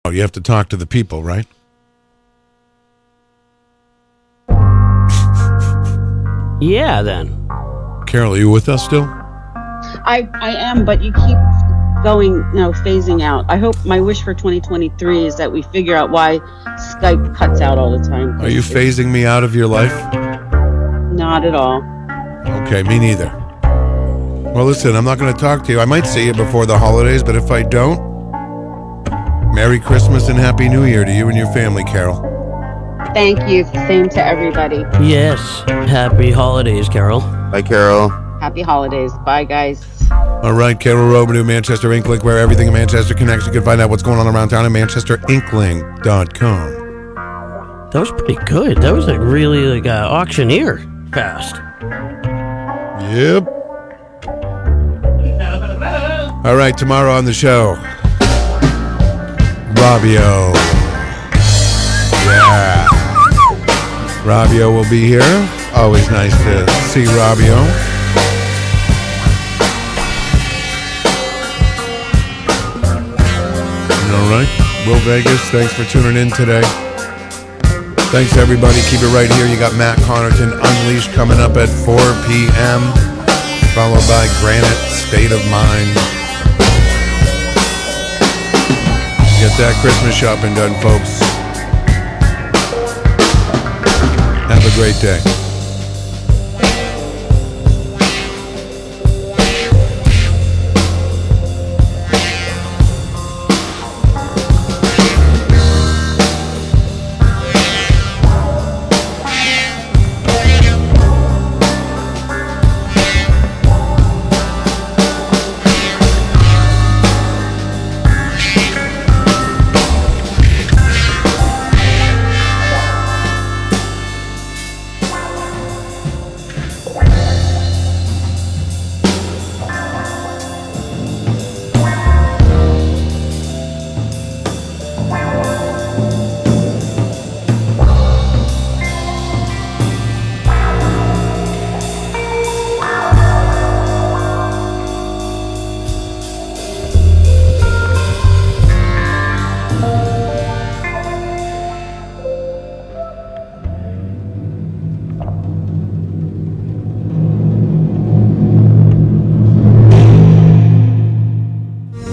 Oh, you have to talk to the people, right? Yeah, then. Carol, are you with us still? I am, but you keep going, phasing out. I hope my wish for 2023 is that we figure out why Skype cuts out all the time. Are you phasing me out of your life? Not at all. Okay, me neither. Well, listen, I'm not going to talk to you. I might see you before the holidays, but if I don't, Merry Christmas and Happy New Year to you and your family, Carol. Thank you. Same to everybody. Yes. Happy holidays, Carol. Bye, Carol. Happy holidays. Bye, guys. All right, Carol Robidoux, Manchester Inklink, where everything in Manchester connects. You can find out what's going on around town at manchesterinkling.com. That was pretty good. That was really auctioneer fast. Yep. All right, tomorrow on the show, Robbio. Yeah. Robbio will be here. Always nice to see Robbio. All right. Will Vegas, thanks for tuning in today. Thanks, everybody. Keep it right here. You got Matt Connerton Unleashed coming up at 4 p.m., followed by Granite State of Mind. Get that Christmas shopping done, folks. Have a great day.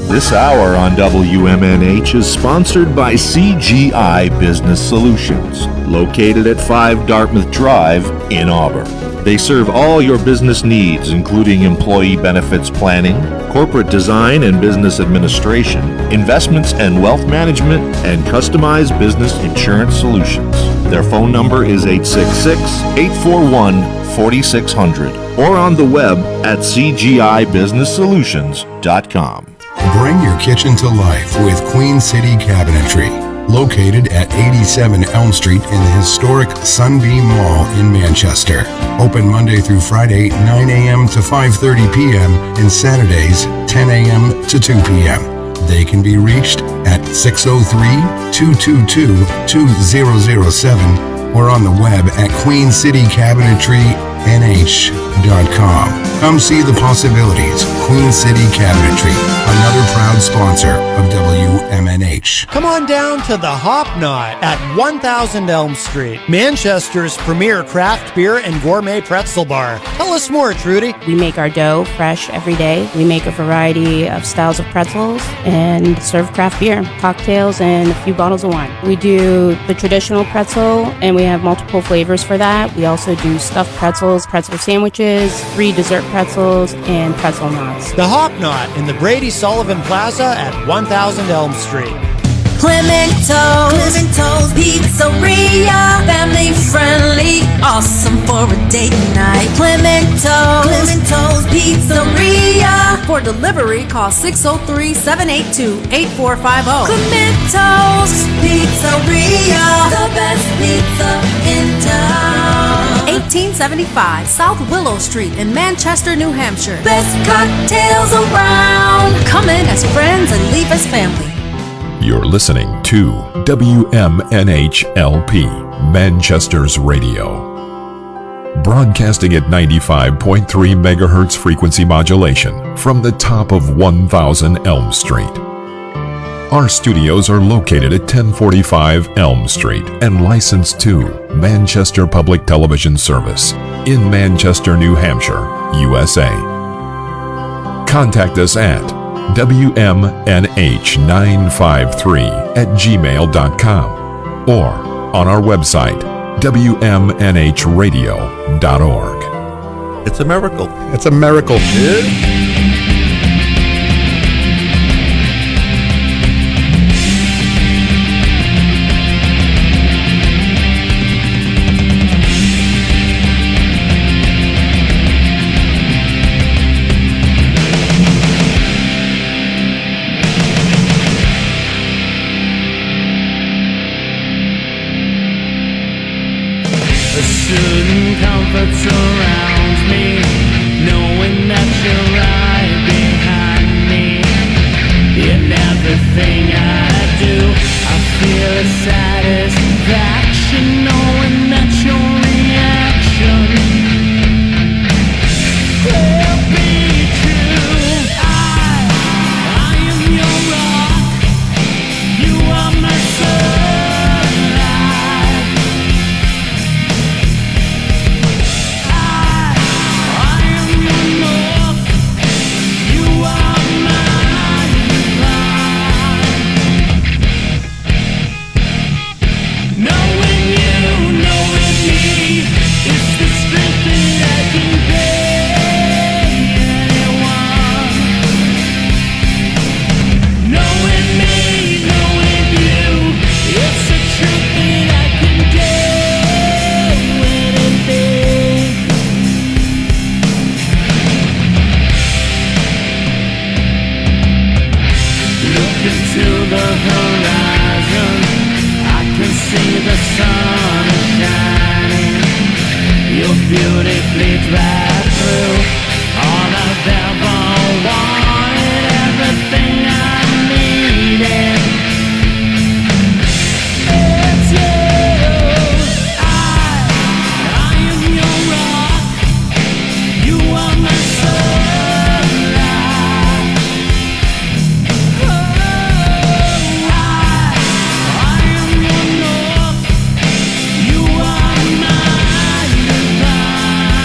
This hour on WMNH is sponsored by CGI Business Solutions, located at 5 Dartmouth Drive in Auburn. They serve all your business needs, including employee benefits planning, corporate design and business administration, investments and wealth management, and customized business insurance solutions. Their phone number is 866-841-4600 or on the web at cgibusinesssolutions.com. Bring your kitchen to life with Queen City Cabinetry, located at 87 Elm Street in the historic Sunbeam Mall in Manchester. Open Monday through Friday, 9 a.m. to 5:30 p.m. and Saturdays, 10 a.m. to 2 p.m. They can be reached at 603-222-2007 or on the web at queencitycabinetrynh.com. Come see the possibilities. Queen City Cabinetry, another proud sponsor of WMNH. Come on down to the Hop Knot at 1000 Elm Street, Manchester's premier craft beer and gourmet pretzel bar. Tell us more, Trudy. We make our dough fresh every day. We make a variety of styles of pretzels and serve craft beer, cocktails, and a few bottles of wine. We do the traditional pretzel, and we have multiple flavors for that. We also do stuffed pretzels, pretzel sandwiches, 3 dessert pretzels, and pretzel knots. The Hop Knot in the Brady Sullivan Plaza at 1000 Elm Street. Clemento's Pizzeria, family friendly, awesome for a date night. Clemento's Pizzeria. For delivery, call 603-782-8450. Clemento's Pizzeria, the best pizza in town. 1875 South Willow Street in Manchester, New Hampshire. Best cocktails around. Come in as friends and leave as family. You're listening to WMNH-LP, Manchester's radio. Broadcasting at 95.3 megahertz frequency modulation from the top of 1000 Elm Street. Our studios are located at 1045 Elm Street and licensed to Manchester Public Television Service in Manchester, New Hampshire, USA. Contact us at WMNH953@gmail.com or on our website, WMNHradio.org. It's a miracle. It's a miracle. A certain comfort surrounds me, knowing that you're right behind me. In everything I do, I feel a satisfaction, knowing that your reaction will be true. I am your rock, you are my sunlight. To the horizon, I can see the sun is shining. Your beauty bleeds right through all I've ever wanted, everything I needed. It's you. I am your rock. You are my sunlight. You are my divine.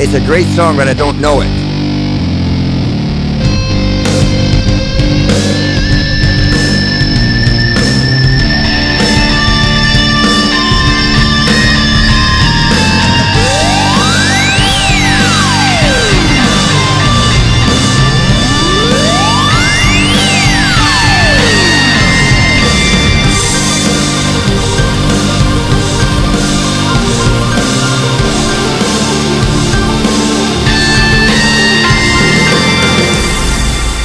It's a great song, but I don't know it.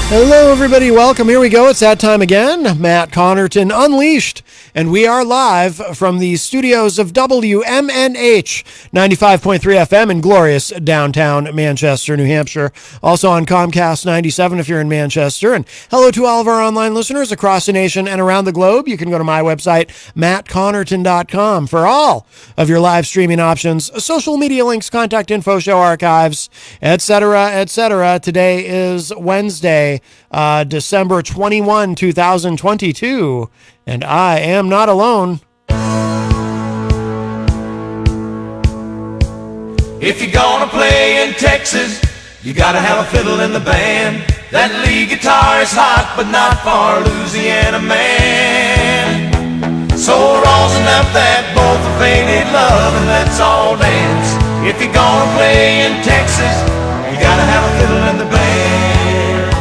Hello, everybody. Welcome. Here we go. It's that time again. Matt Connerton Unleashed. And we are live from the studios of WMNH 95.3 FM in glorious downtown Manchester, New Hampshire. Also on Comcast 97 if you're in Manchester. And hello to all of our online listeners across the nation and around the globe. You can go to my website, mattconnerton.com, for all of your live streaming options, social media links, contact info, show archives, etc., etc. Today is Wednesday, December 21, 2022. And I am not alone. If you're gonna play in Texas, you gotta have a fiddle in the band. That lead guitar is hot, but not for a Louisiana man. So rosin up that bolt for faded love and let's all dance. If you're gonna play in Texas, you gotta have a fiddle in the band.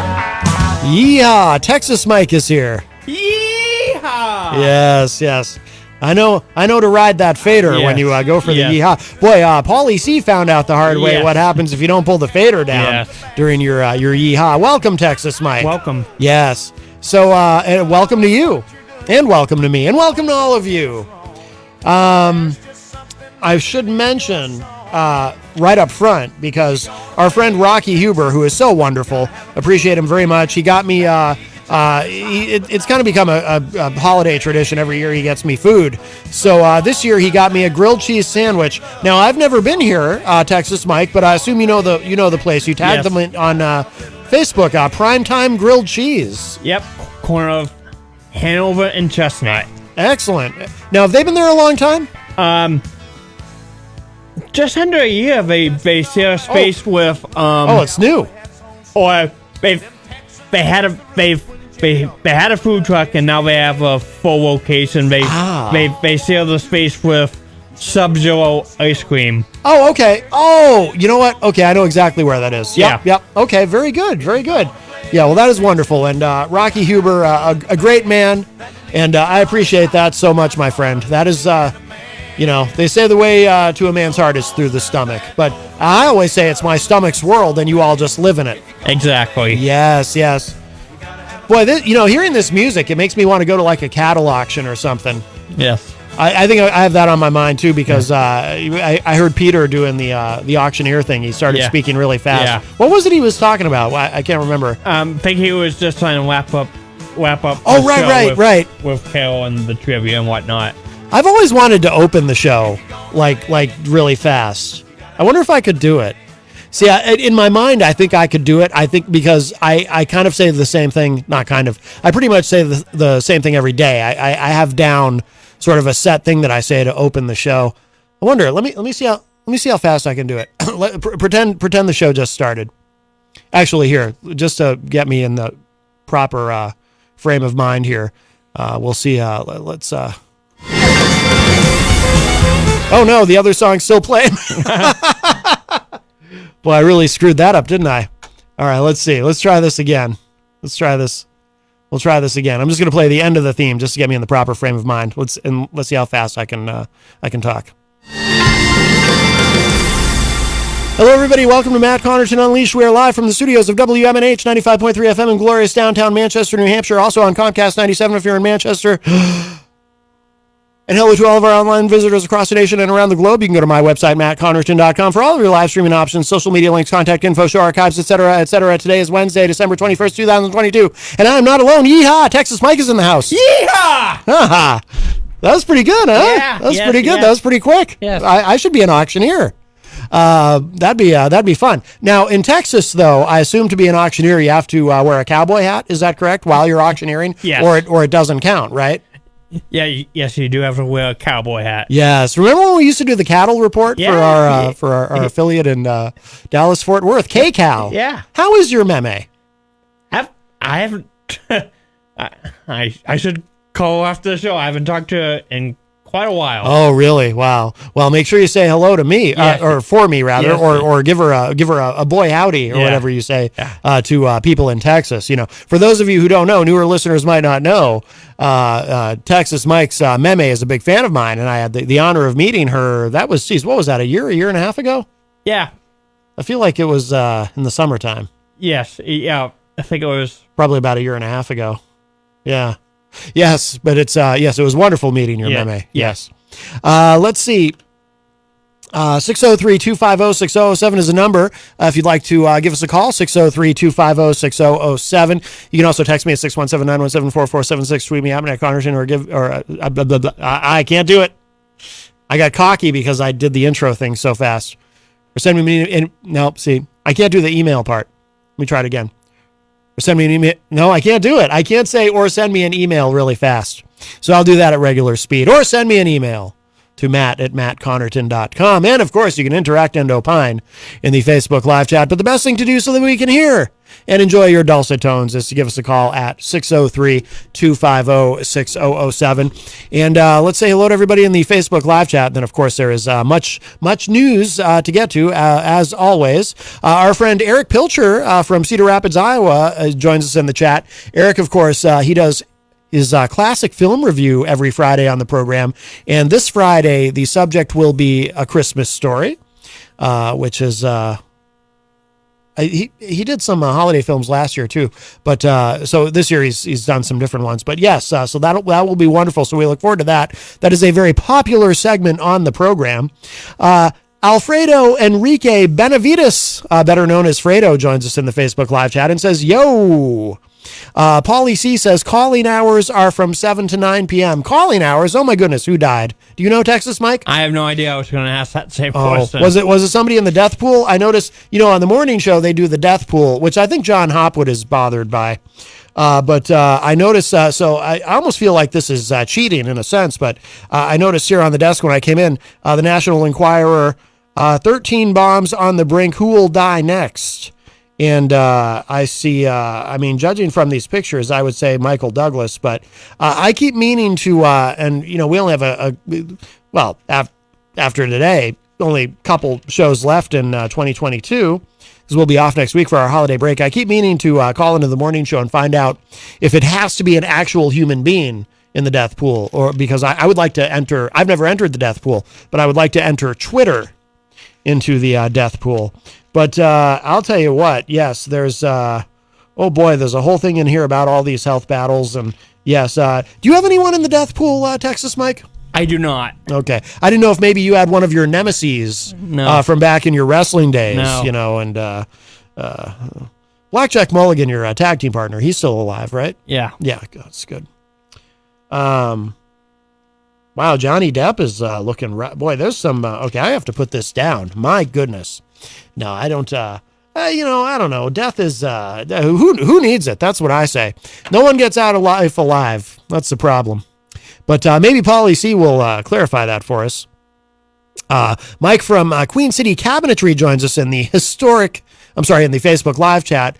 Yeehaw! Texas Mike is here. Yes, yes. I know to ride that fader when you go for the yeehaw. Boy, Paulie C found out the hard way what happens if you don't pull the fader down during your yeehaw. Welcome, Texas Mike. Welcome. Yes. So, and welcome to you, and welcome to me, and welcome to all of you. I should mention right up front, because our friend Rocky Huber, who is so wonderful, appreciate him very much. He got me. It's kind of become a holiday tradition. Every year he gets me food. So this year he got me a grilled cheese sandwich. Now I've never been here, Texas Mike, but I assume you know the place. You tagged them on Facebook. Primetime Grilled Cheese. Yep, corner of Hanover and Chestnut. Excellent. Now have they been there a long time? Just under a year. They share a space with. It's new. Or they had a food truck, and now they have a full location. They share the space with Sub-Zero ice cream. Oh, okay. Oh, you know what? Okay, I know exactly where that is. Yep. Okay, very good, very good. Yeah, well, that is wonderful. And Rocky Huber, a great man, and I appreciate that so much, my friend. That is, they say the way to a man's heart is through the stomach. But I always say it's my stomach's world, and you all just live in it. Exactly. Yes, yes. Boy, hearing this music, it makes me want to go to like a cattle auction or something. Yes. I think I have that on my mind too, because I heard Peter doing the auctioneer thing. He started speaking really fast. Yeah. What was it he was talking about? I can't remember. I think he was just trying to wrap up. Oh, right. With Carol and the trivia and whatnot. I've always wanted to open the show like really fast. I wonder if I could do it. See, in my mind, I think I could do it. I think because I kind of say the same thing. Not kind of. I pretty much say the same thing every day. I have down sort of a set thing that I say to open the show. I wonder. Let me see how fast I can do it. Pretend the show just started. Actually, here, just to get me in the proper frame of mind here, we'll see. Let's. Oh no, the other song's still playing. Boy, I really screwed that up, didn't I? All right, let's see. Let's try this again. We'll try this again. I'm just going to play the end of the theme just to get me in the proper frame of mind. Let's see how fast I can talk. Hello, everybody. Welcome to Matt Connerton Unleashed. We are live from the studios of WMNH 95.3 FM in glorious downtown Manchester, New Hampshire. Also on Comcast 97 if you're in Manchester. And hello to all of our online visitors across the nation and around the globe. You can go to my website, mattconnerton.com, for all of your live streaming options, social media links, contact info, show archives, etc., etc. Today is Wednesday, December 21st, 2022. And I'm not alone. Yeehaw! Texas Mike is in the house. Yeehaw! That was pretty good, huh? Yeah. That was pretty good. That was pretty quick. Yes. I should be an auctioneer. That'd be fun. Now, in Texas, though, I assume to be an auctioneer, you have to wear a cowboy hat. Is that correct? While you're auctioneering? Yes. Or it doesn't count, right? Yes, you do have to wear a cowboy hat. Yes. Remember when we used to do the cattle report for our affiliate in Dallas Fort Worth, KCal? Yeah. How is your meme? I haven't. I should call after the show. I haven't talked to her in quite a while. Oh, really? Wow. Well, make sure you say hello to me, or for me rather, Yes. or give her a boy howdy or whatever you say to people in Texas. You know, for those of you who don't know, newer listeners might not know. Texas Mike's meme is a big fan of mine, and I had the honor of meeting her. That was, what was that? A year and a half ago? Yeah. I feel like it was in the summertime. Yes. Yeah. I think it was probably about a year and a half ago. Yeah. Yes, but it's yes, it was wonderful meeting your meme. Yes. Let's see. 603-250-6007 is the number. If you'd like to give us a call, 603-250-6007. You can also text me at 617-917-4476. Tweet me at Matt Connerton I can't do it. I got cocky because I did the intro thing so fast. Or send me nope, see. I can't do the email part. Let me try it again. Or send me an email. No, I can't do it. I can't say or send me an email really fast. So I'll do that at regular speed. Or send me an email to matt@mattconnerton.com. And, of course, you can interact and opine in the Facebook live chat. But the best thing to do so that we can hear and enjoy your dulcet tones is to give us a call at 603-250-6007. And let's say hello to everybody in the Facebook live chat. And then, of course, there is much news to get to, as always. Our friend Eric Pilcher from Cedar Rapids, Iowa, joins us in the chat. Eric, of course, he does his classic film review every Friday on the program. And this Friday, the subject will be A Christmas Story, which is... He did some holiday films last year too, but so this year he's done some different ones. But yes, so that will be wonderful. So we look forward to that. That is a very popular segment on the program. Alfredo Enrique Benavides, better known as Fredo, joins us in the Facebook live chat and says, "Yo." Paulie C says calling hours are from 7 to 9 p.m. Calling hours? Oh my goodness, who died? Do you know Texas Mike? I have no idea. I was going to ask that same question. Was it somebody in the death pool? I noticed, on the morning show they do the death pool, which I think John Hopwood is bothered by. But I noticed, so I almost feel like this is cheating in a sense, but I noticed here on the desk when I came in, the National Enquirer, 13 bombs on the brink, who will die next? And I see, judging from these pictures, I would say Michael Douglas, but I keep meaning to, and, we only have after today, only a couple shows left in 2022, because we'll be off next week for our holiday break. I keep meaning to call into the morning show and find out if it has to be an actual human being in the death pool, or because I would like to enter, I've never entered the death pool, but I would like to enter Twitter into the death pool. But I'll tell you what, yes, there's, there's a whole thing in here about all these health battles. And yes, do you have anyone in the death pool, Texas Mike? I do not. Okay. I didn't know if maybe you had one of your nemeses from back in your wrestling days, and Blackjack Mulligan, your tag team partner, he's still alive, right? Yeah. Yeah, that's good. Wow, Johnny Depp is looking, boy, there's some, okay, I have to put this down. My goodness. No, I don't, I don't know. Death is, who needs it? That's what I say. No one gets out of life alive. That's the problem. But maybe Paulie C will clarify that for us. Mike from Queen City Cabinetry joins us in the Facebook live chat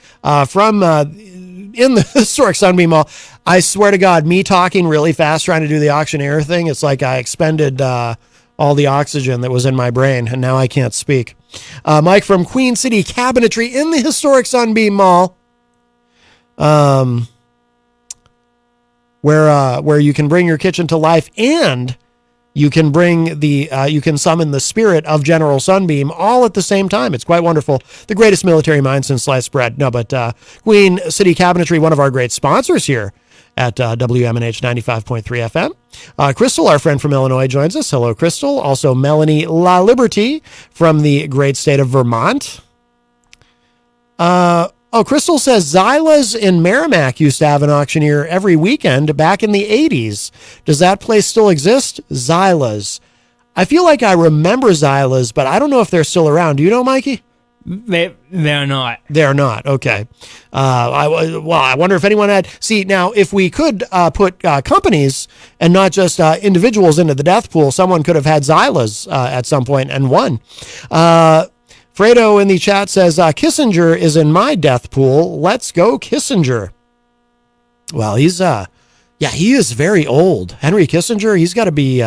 from in the historic Sunbeam Mall. I swear to God, me talking really fast trying to do the auctioneer thing, it's like I expended all the oxygen that was in my brain, and now I can't speak. Mike from Queen City Cabinetry in the historic Sunbeam Mall, where you can bring your kitchen to life, and you can bring you can summon the spirit of General Sunbeam all at the same time. It's quite wonderful. The greatest military mind since sliced bread. No, but Queen City Cabinetry, one of our great sponsors here at WMNH 95.3 FM. Crystal, our friend from Illinois, joins us. Hello, Crystal. Also, Melanie La Liberty from the great state of Vermont. Crystal says Zyla's in Merrimack used to have an auctioneer every weekend back in the 80s. Does that place still exist? Zyla's. I feel like I remember Zyla's, but I don't know if they're still around. Do you know, Mikey? They're not. They're not. Okay. I wonder if anyone had. See, now, if we could put companies and not just individuals into the death pool, someone could have had Zylas at some point and won. Fredo in the chat says, Kissinger is in my death pool. Let's go, Kissinger. Well, he is very old. Henry Kissinger, he's got to be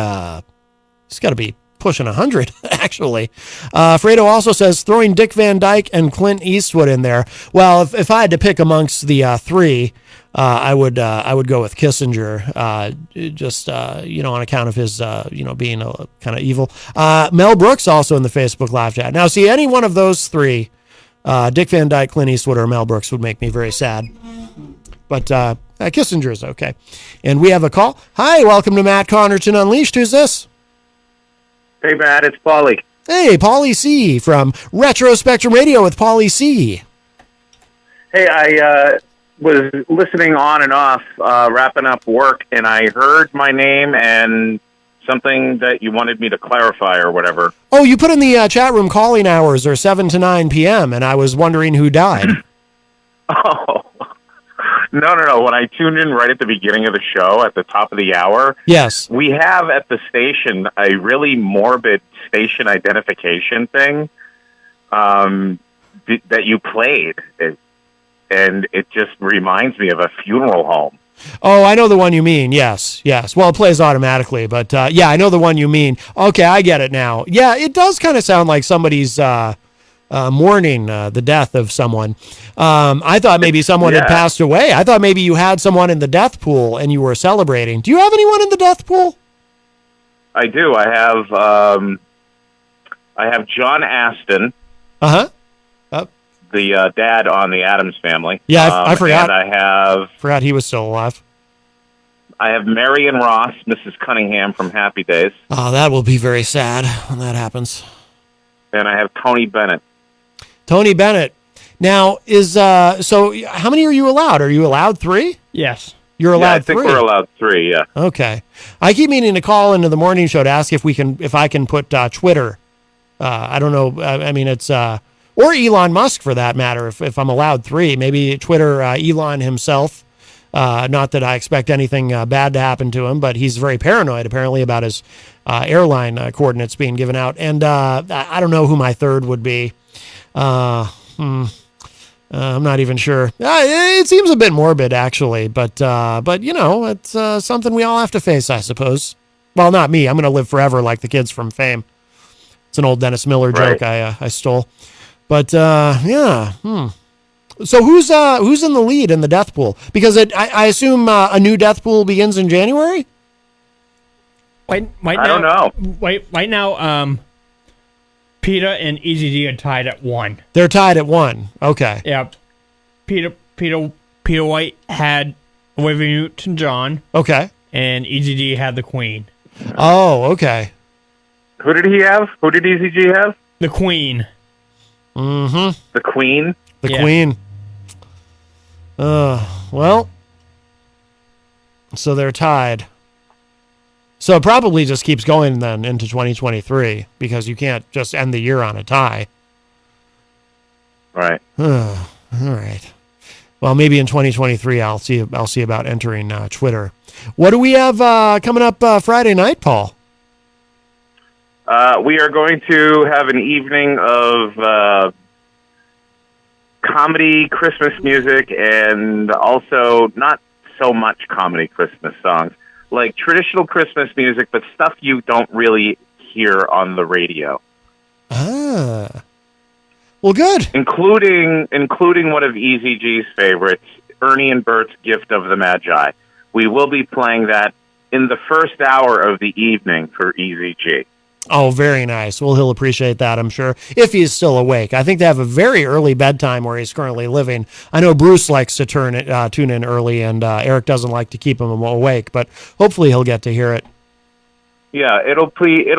pushing 100, actually. Fredo also says throwing Dick Van Dyke and Clint Eastwood in there. Well, if I had to pick amongst the three, I would go with Kissinger, just on account of his being a kind of evil. Mel Brooks also in the Facebook live chat. Now, see, any one of those three, Dick Van Dyke, Clint Eastwood, or Mel Brooks would make me very sad. But Kissinger is okay. And we have a call. Hi, welcome to Matt Connerton Unleashed. Who's this? Hey, Matt, it's Paulie. Hey, Paulie C. from Retro Spectrum Radio with Paulie C. Hey, I was listening on and off, wrapping up work, and I heard my name and something that you wanted me to clarify or whatever. Oh, you put in the chat room calling hours are 7 to 9 p.m., and I was wondering who died. Oh. No. When I tuned in right at the beginning of the show, at the top of the hour, yes, we have at the station a really morbid station identification thing that you played, and it just reminds me of a funeral home. Oh, I know the one you mean. Yes. Well, it plays automatically, but yeah, I know the one you mean. Okay, I get it now. Yeah, it does kind of sound like somebody's mourning the death of someone. I thought maybe someone had passed away. I thought maybe you had someone in the death pool and you were celebrating. Do you have anyone in the death pool? I do. I have John Aston. The dad on the Addams Family. Yeah, I forgot. And forgot he was still alive. I have Marion Ross, Mrs. Cunningham from Happy Days. Oh, that will be very sad when that happens. And I have Tony Bennett. Tony Bennett. Now, so how many are you allowed? Are you allowed 3? Yes. You're allowed 3? I think we're allowed 3, yeah. Okay. I keep meaning to call into the morning show to ask if I can put Twitter. I don't know. I mean, it's or Elon Musk for that matter. If I'm allowed 3, maybe Twitter Elon himself. Not that I expect anything bad to happen to him, but he's very paranoid apparently about his airline coordinates being given out. And I don't know who my third would be. I'm not even sure. It seems a bit morbid, actually, but it's something we all have to face, I suppose. Well, not me. I'm going to live forever like the kids from Fame. It's an old Dennis Miller joke I stole. But yeah. So who's in the lead in the death pool? Because I assume a new death pool begins in January. I don't know. Right now, Peter and EZG are tied at 1. They're tied at 1. Okay. Yeah. Peter White had Olivia Newton-John. Okay. And EZG had the Queen. Oh, okay. Who did he have? Who did EZG have? The Queen. Mm-hmm. The Queen? The Queen. Well, so they're tied. So it probably just keeps going then into 2023 because you can't just end the year on a tie. Right. All right. Well, maybe in 2023 I'll see about entering Twitter. What do we have coming up Friday night, Paul? We are going to have an evening of comedy, Christmas music, and also not so much comedy Christmas songs. Like traditional Christmas music, but stuff you don't really hear on the radio. Ah. Well, good. Including one of EZG's favorites, Ernie and Bert's Gift of the Magi. We will be playing that in the first hour of the evening for EZG. Oh, very nice. Well, he'll appreciate that, I'm sure, if he's still awake. I think they have a very early bedtime where he's currently living. I know Bruce likes to tune in early, and Eric doesn't like to keep him awake, but hopefully he'll get to hear it. Yeah, it'll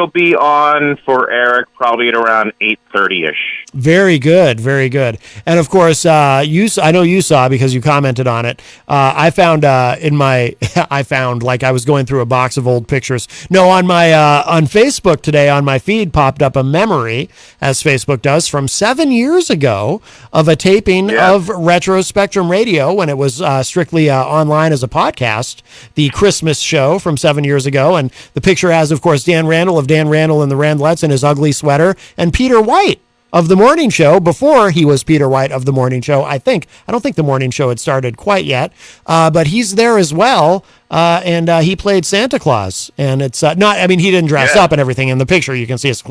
be on for Eric probably at around 8:30ish. Very good, very good. And of course, I know you saw because you commented on it. I found I found like I was going through a box of old pictures. No, on my on Facebook today, on my feed popped up a memory, as Facebook does, from 7 years ago of a taping of Retro Spectrum Radio when it was strictly online as a podcast. The Christmas show from 7 years ago, and the picture has, of course, Dan Randall of Dan Randall and the Randlettes in his ugly sweater, and Peter White of the morning show before he was Peter White of the morning show. I don't think the morning show had started quite yet, but he's there as well. And he played Santa Claus, and it's not, I mean, he didn't dress up and everything in the picture. You can see it's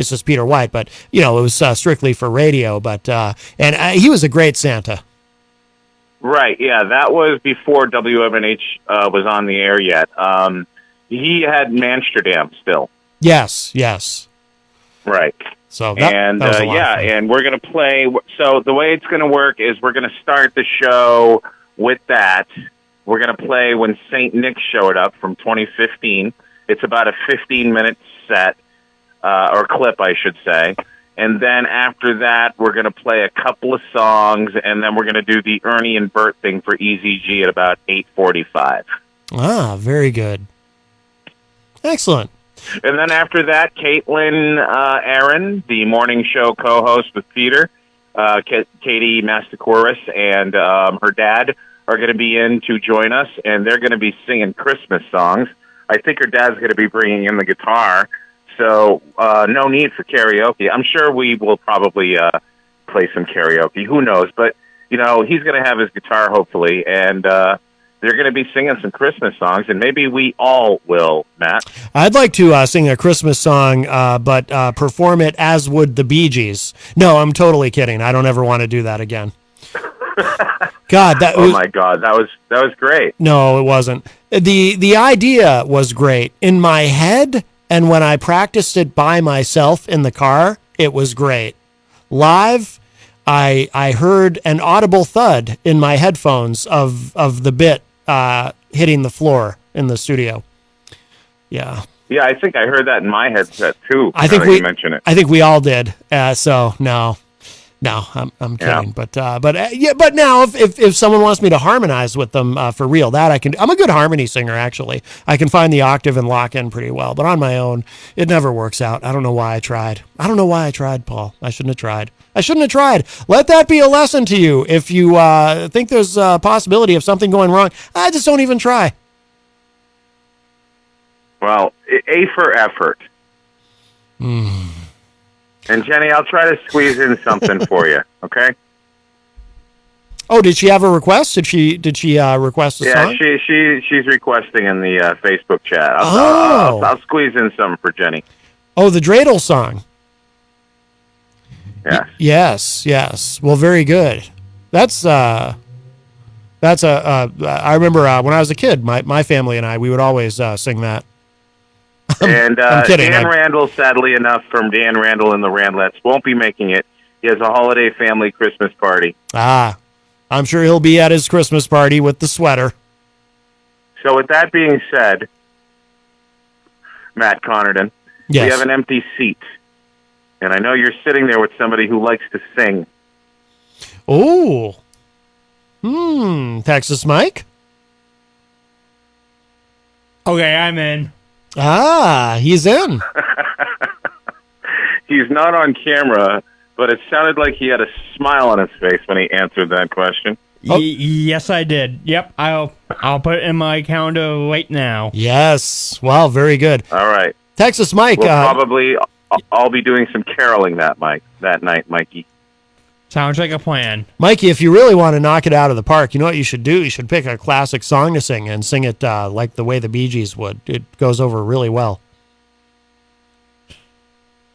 just Peter White, but it was strictly for radio, but, and he was a great Santa. Right. Yeah. That was before WMNH, was on the air yet. He had Amsterdam still. Yes. Right. So that was a lot of fun. And we're going to play. So the way it's going to work is we're going to start the show with that. We're going to play When St. Nick Showed Up from 2015. It's about a 15-minute set, or clip, I should say. And then after that, we're going to play a couple of songs, and then we're going to do the Ernie and Bert thing for EZG at about 8:45. Ah, very good. Excellent. And then after that, Caitlin Aaron, the morning show co-host with Peter, Katie Mastakouris, and her dad are going to be in to join us, and they're going to be singing Christmas songs. I think her dad's going to be bringing in the guitar, so no need for karaoke. I'm sure we will probably play some karaoke. Who knows? But, he's going to have his guitar, hopefully, and they're going to be singing some Christmas songs, and maybe we all will, Matt. I'd like to sing a Christmas song, but perform it as would the Bee Gees. No, I'm totally kidding. I don't ever want to do that again. God, my God, that was great. No, it wasn't. The idea was great in my head, and when I practiced it by myself in the car, it was great. Live, I heard an audible thud in my headphones of the bit hitting the floor in the studio. Yeah. Yeah, I think I heard that in my headset too. I think you mention it. I think we all did. So no, I'm kidding. Yeah. But now if someone wants me to harmonize with them for real, that I can. I'm a good harmony singer actually. I can find the octave and lock in pretty well. But on my own, it never works out. I don't know why I tried. Paul. I shouldn't have tried. Let that be a lesson to you. If you think there's a possibility of something going wrong, just don't even try. Well, A for effort. And Jenny, I'll try to squeeze in something for you, okay? Oh, did she have a request? Did she request a song? Yeah, she's requesting in the Facebook chat. I'll squeeze in something for Jenny. Oh, the Dreidel song. Yes. Yes. Well, very good. That's I remember when I was a kid, my family and I, we would always sing that. And I'm kidding. Dan Randall, sadly enough, from Dan Randall and the Randlettes, won't be making it. He has a holiday family Christmas party. I'm sure he'll be at his Christmas party with the sweater. So with that being said, Matt Connerton, we have an empty seat. And I know you're sitting there with somebody who likes to sing. Oh. Texas Mike? Okay, I'm in. He's in. He's not on camera, but it sounded like he had a smile on his face when he answered that question. Yes, I did. Yep, I'll put it in my calendar right now. Yes. Wow, very good. All right. Texas Mike. I'll be doing some caroling that night, Mikey. Sounds like a plan. Mikey, if you really want to knock it out of the park, you know what you should do? You should pick a classic song to sing and sing it like the way the Bee Gees would. It goes over really well.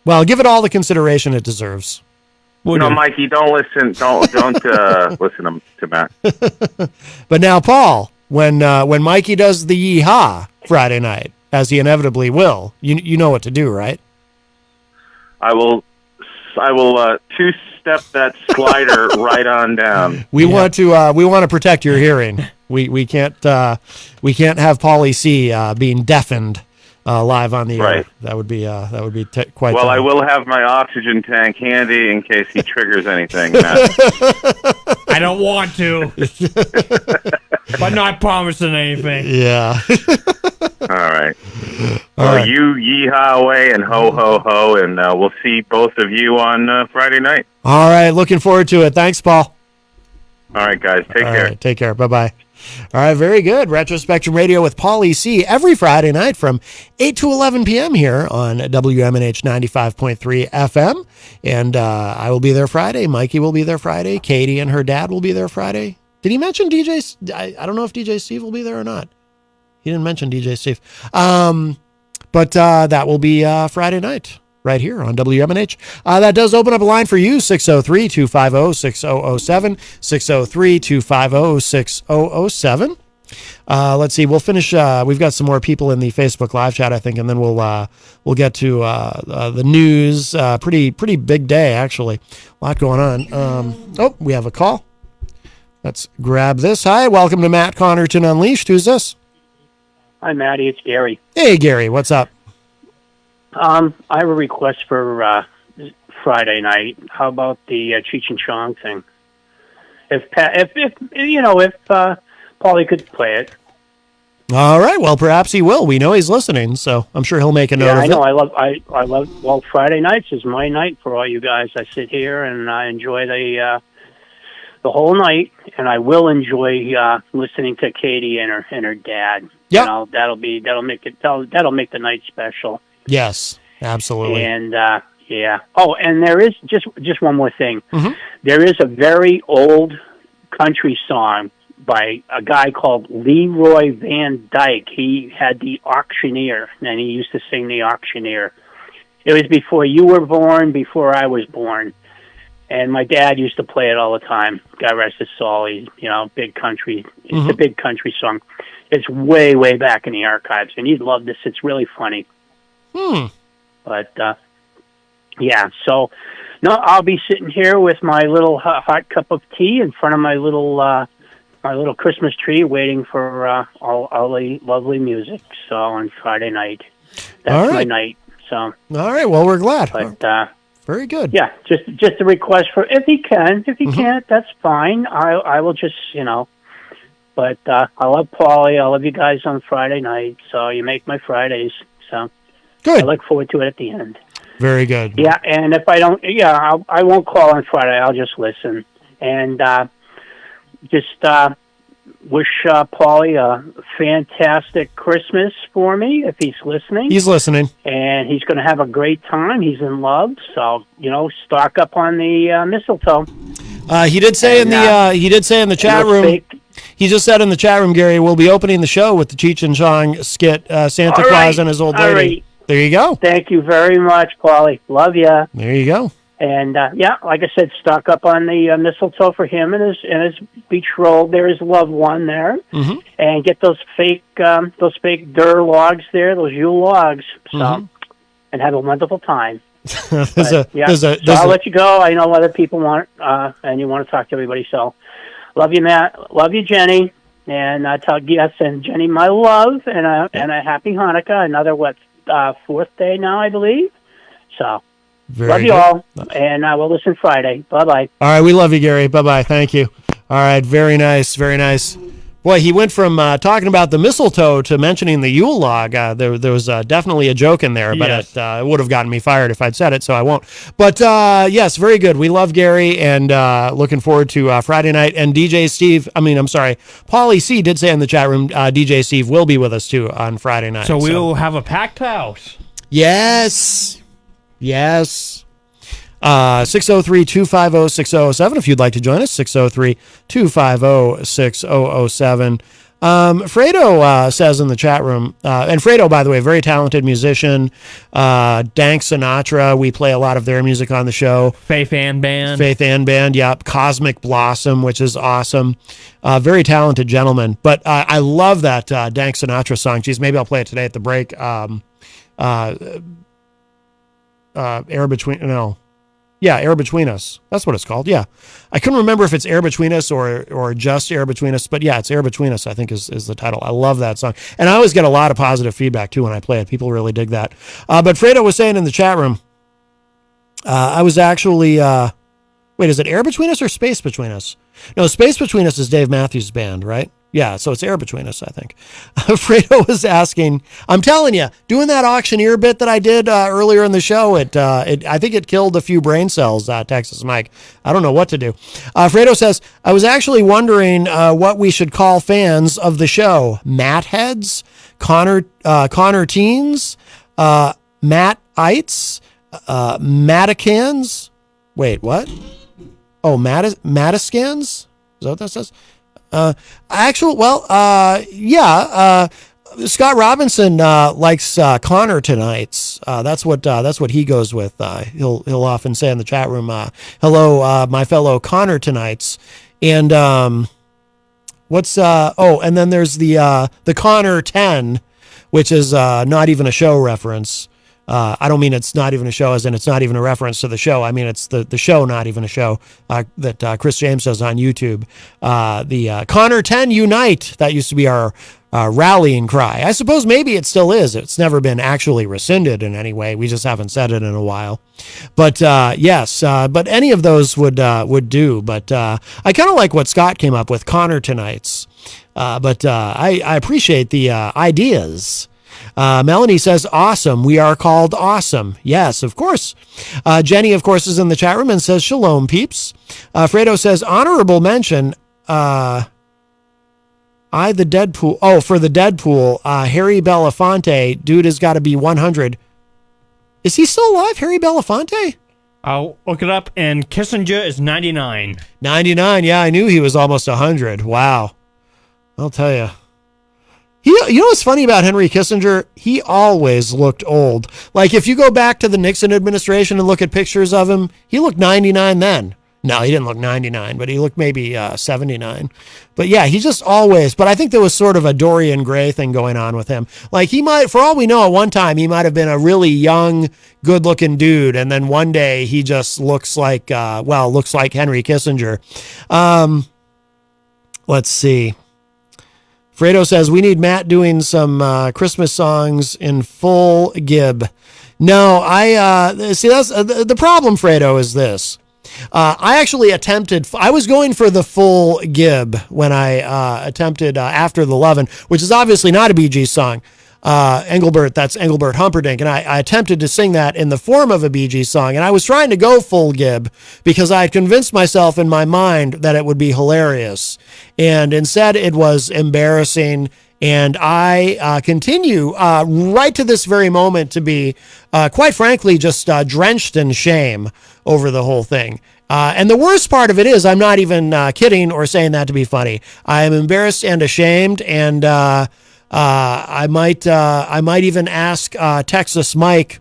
Well, give it all the consideration it deserves. Mikey, don't listen. Don't listen to Matt. But now, Paul, when Mikey does the Yeehaw Friday night, as he inevitably will, you know what to do, right? I will two-step that slider right on down. We want to protect your hearing. We can't have Paulie C being deafened live on the air. Right. That would be quite. Well, I will have my oxygen tank handy in case he triggers anything, Matt. I don't want to, but not promising anything. Yeah. All right. Well, you yeehaw away and ho, ho, ho, and we'll see both of you on Friday night. All right. Looking forward to it. Thanks, Paul. All right, guys. Take care. Right, take care. Bye-bye. All right, very good. Retro Spectrum Radio with Paulie C. every Friday night from 8 to 11 p.m. here on WMNH 95.3 FM. And I will be there Friday. Mikey will be there Friday. Katie and her dad will be there Friday. Did he mention DJ? I don't know if DJ Steve will be there or not. He didn't mention DJ Steve. But that will be Friday night right here on WMNH. That does open up a line for you, 603-250-6007, 603-250-6007. Let's see. We'll finish. We've got some more people in the Facebook Live chat, I think, and then we'll get to the news. Pretty big day, actually. A lot going on. We have a call. Let's grab this. Hi, welcome to Matt Connerton Unleashed. Who's this? Hi, Matty. It's Gary. Hey, Gary. What's up? I have a request for Friday night. How about the Cheech and Chong thing? If Paulie could play it. All right. Well, perhaps he will. We know he's listening, so I'm sure he'll make a note of it. I know. I love. Well, Friday nights is my night for all you guys. I sit here and I enjoy the whole night, and I will enjoy listening to Katie and her dad. Yeah. You know, that'll make the night special. Yes, absolutely. And yeah. Oh, and there is just one more thing. Mm-hmm. There is a very old country song by a guy called Leroy Van Dyke. He had The Auctioneer, and he used to sing The Auctioneer. It was before you were born, before I was born. And my dad used to play it all the time. God rest his soul. He's, big country. It's a big country song. It's way, way back in the archives, and you'd love this. It's really funny. But, yeah, so, no, I'll be sitting here with my little hot cup of tea in front of my little Christmas tree waiting for all the lovely music, so on Friday night. That's my night, so. All right, well, we're glad. But, very good. Yeah, just a request for, if he can. If he can't, that's fine. I will just, But I love Paulie. I love you guys on Friday night, so you make my Fridays, so. Good. I look forward to it at the end. Very good. Yeah, and if I don't, I won't call on Friday. I'll just listen. And just wish Paulie a fantastic Christmas for me if he's listening. He's listening. And he's going to have a great time. He's in love. So, stock up on the mistletoe. He did say in the chat room. He just said in the chat room, Gary, we'll be opening the show with the Cheech and Chong skit, Santa Claus and his old lady. Right. There you go. Thank you very much, Paulie. Love ya. There you go. And like I said, stock up on the mistletoe for him and his betrothed. There, his loved one there, and get those fake Durr logs there, those Yule logs. So, and have a wonderful time. So I'll let you go. I know other people want and you want to talk to everybody. So, love you, Matt. Love you, Jenny. And I tell and Jenny my love and a happy Hanukkah. Another fourth day now, I believe. So. Love you all, and we'll listen Friday. Bye-bye. All right, we love you, Gary. Bye-bye. Thank you. All right, very nice, very nice. Boy, he went from talking about the mistletoe to mentioning the Yule log. There was definitely a joke in there, but it would have gotten me fired if I'd said it, so I won't. But, yes, very good. We love Gary, and looking forward to Friday night. And Paulie C. did say in the chat room, DJ Steve will be with us, too, on Friday night. So we'll have a packed house. Yes. 603-250-6007 if you'd like to join us, 603-250-6007. Fredo says in the chat room, and Fredo, by the way, very talented musician, Dank Sinatra, we play a lot of their music on the show. Faith and Band, yep. Cosmic Blossom, which is awesome. Very talented gentleman. But I love that Dank Sinatra song. Geez, maybe I'll play it today at the break. Air Between, no. Yeah, Air Between Us. That's what it's called. Yeah. I couldn't remember if it's Air Between Us or just Air Between Us, but yeah, it's Air Between Us, I think is the title. I love that song. And I always get a lot of positive feedback too when I play it. People really dig that. But Fredo was saying in the chat room, I was actually, wait, is it Air Between Us or Space Between Us? No, Space Between Us is Dave Matthews Band, right? Yeah, so it's Air Between Us, I think. Fredo was asking, I'm telling you, doing that auctioneer bit that I did earlier in the show, I think it killed a few brain cells, Texas Mike. I don't know what to do. Fredo says, I was actually wondering what we should call fans of the show. Matt Heads, Connor Teens, Matt Ites, Maticans. Wait, what? Oh, Matiscans? Is that what that says? Scott Robinson likes Connor Tonights. That's what he goes with. He'll often say in the chat room, "Hello, my fellow Connor Tonights." And and then there's the Connor 10, which is not even a show reference. I don't mean it's not even a show as in it's not even a reference to the show. I mean, it's the show, not even a show, that Chris James does on YouTube. The Connor 10 Unite, that used to be our rallying cry. I suppose maybe it still is. It's never been actually rescinded in any way. We just haven't said it in a while. But yes, but any of those would do. But I kind of like what Scott came up with, Connor Tonight's. But I appreciate the ideas. Melanie says, awesome. We are called awesome. Yes, of course. Jenny, of course, is in the chat room and says, shalom, peeps. Fredo says, honorable mention. The Deadpool. Oh, for the Deadpool, Harry Belafonte, dude has got to be 100. Is he still alive, Harry Belafonte? I'll look it up, and Kissinger is 99. 99, yeah, I knew he was almost 100. Wow. I'll tell you. You know what's funny about Henry Kissinger? He always looked old. Like, if you go back to the Nixon administration and look at pictures of him, he looked 99 then. No, he didn't look 99, but he looked maybe 79. But yeah, he just always, but I think there was sort of a Dorian Gray thing going on with him. Like, he might, for all we know, at one time, he might have been a really young, good-looking dude, and then one day he just looks like, looks like Henry Kissinger. Let's see. Fredo says, we need Matt doing some Christmas songs in full gib. No, see, that's the problem, Fredo, is this. I actually I was going for the full gib when I attempted After the Lovin', which is obviously not a Bee Gees song. That's Engelbert Humperdinck, and I attempted to sing that in the form of a Bee Gees song, and I was trying to go full gib because I had convinced myself in my mind that it would be hilarious, and instead it was embarrassing, and I continue right to this very moment to be, quite frankly, just drenched in shame over the whole thing. And the worst part of it is I'm not even kidding or saying that to be funny. I am embarrassed and ashamed, and I might even ask Texas Mike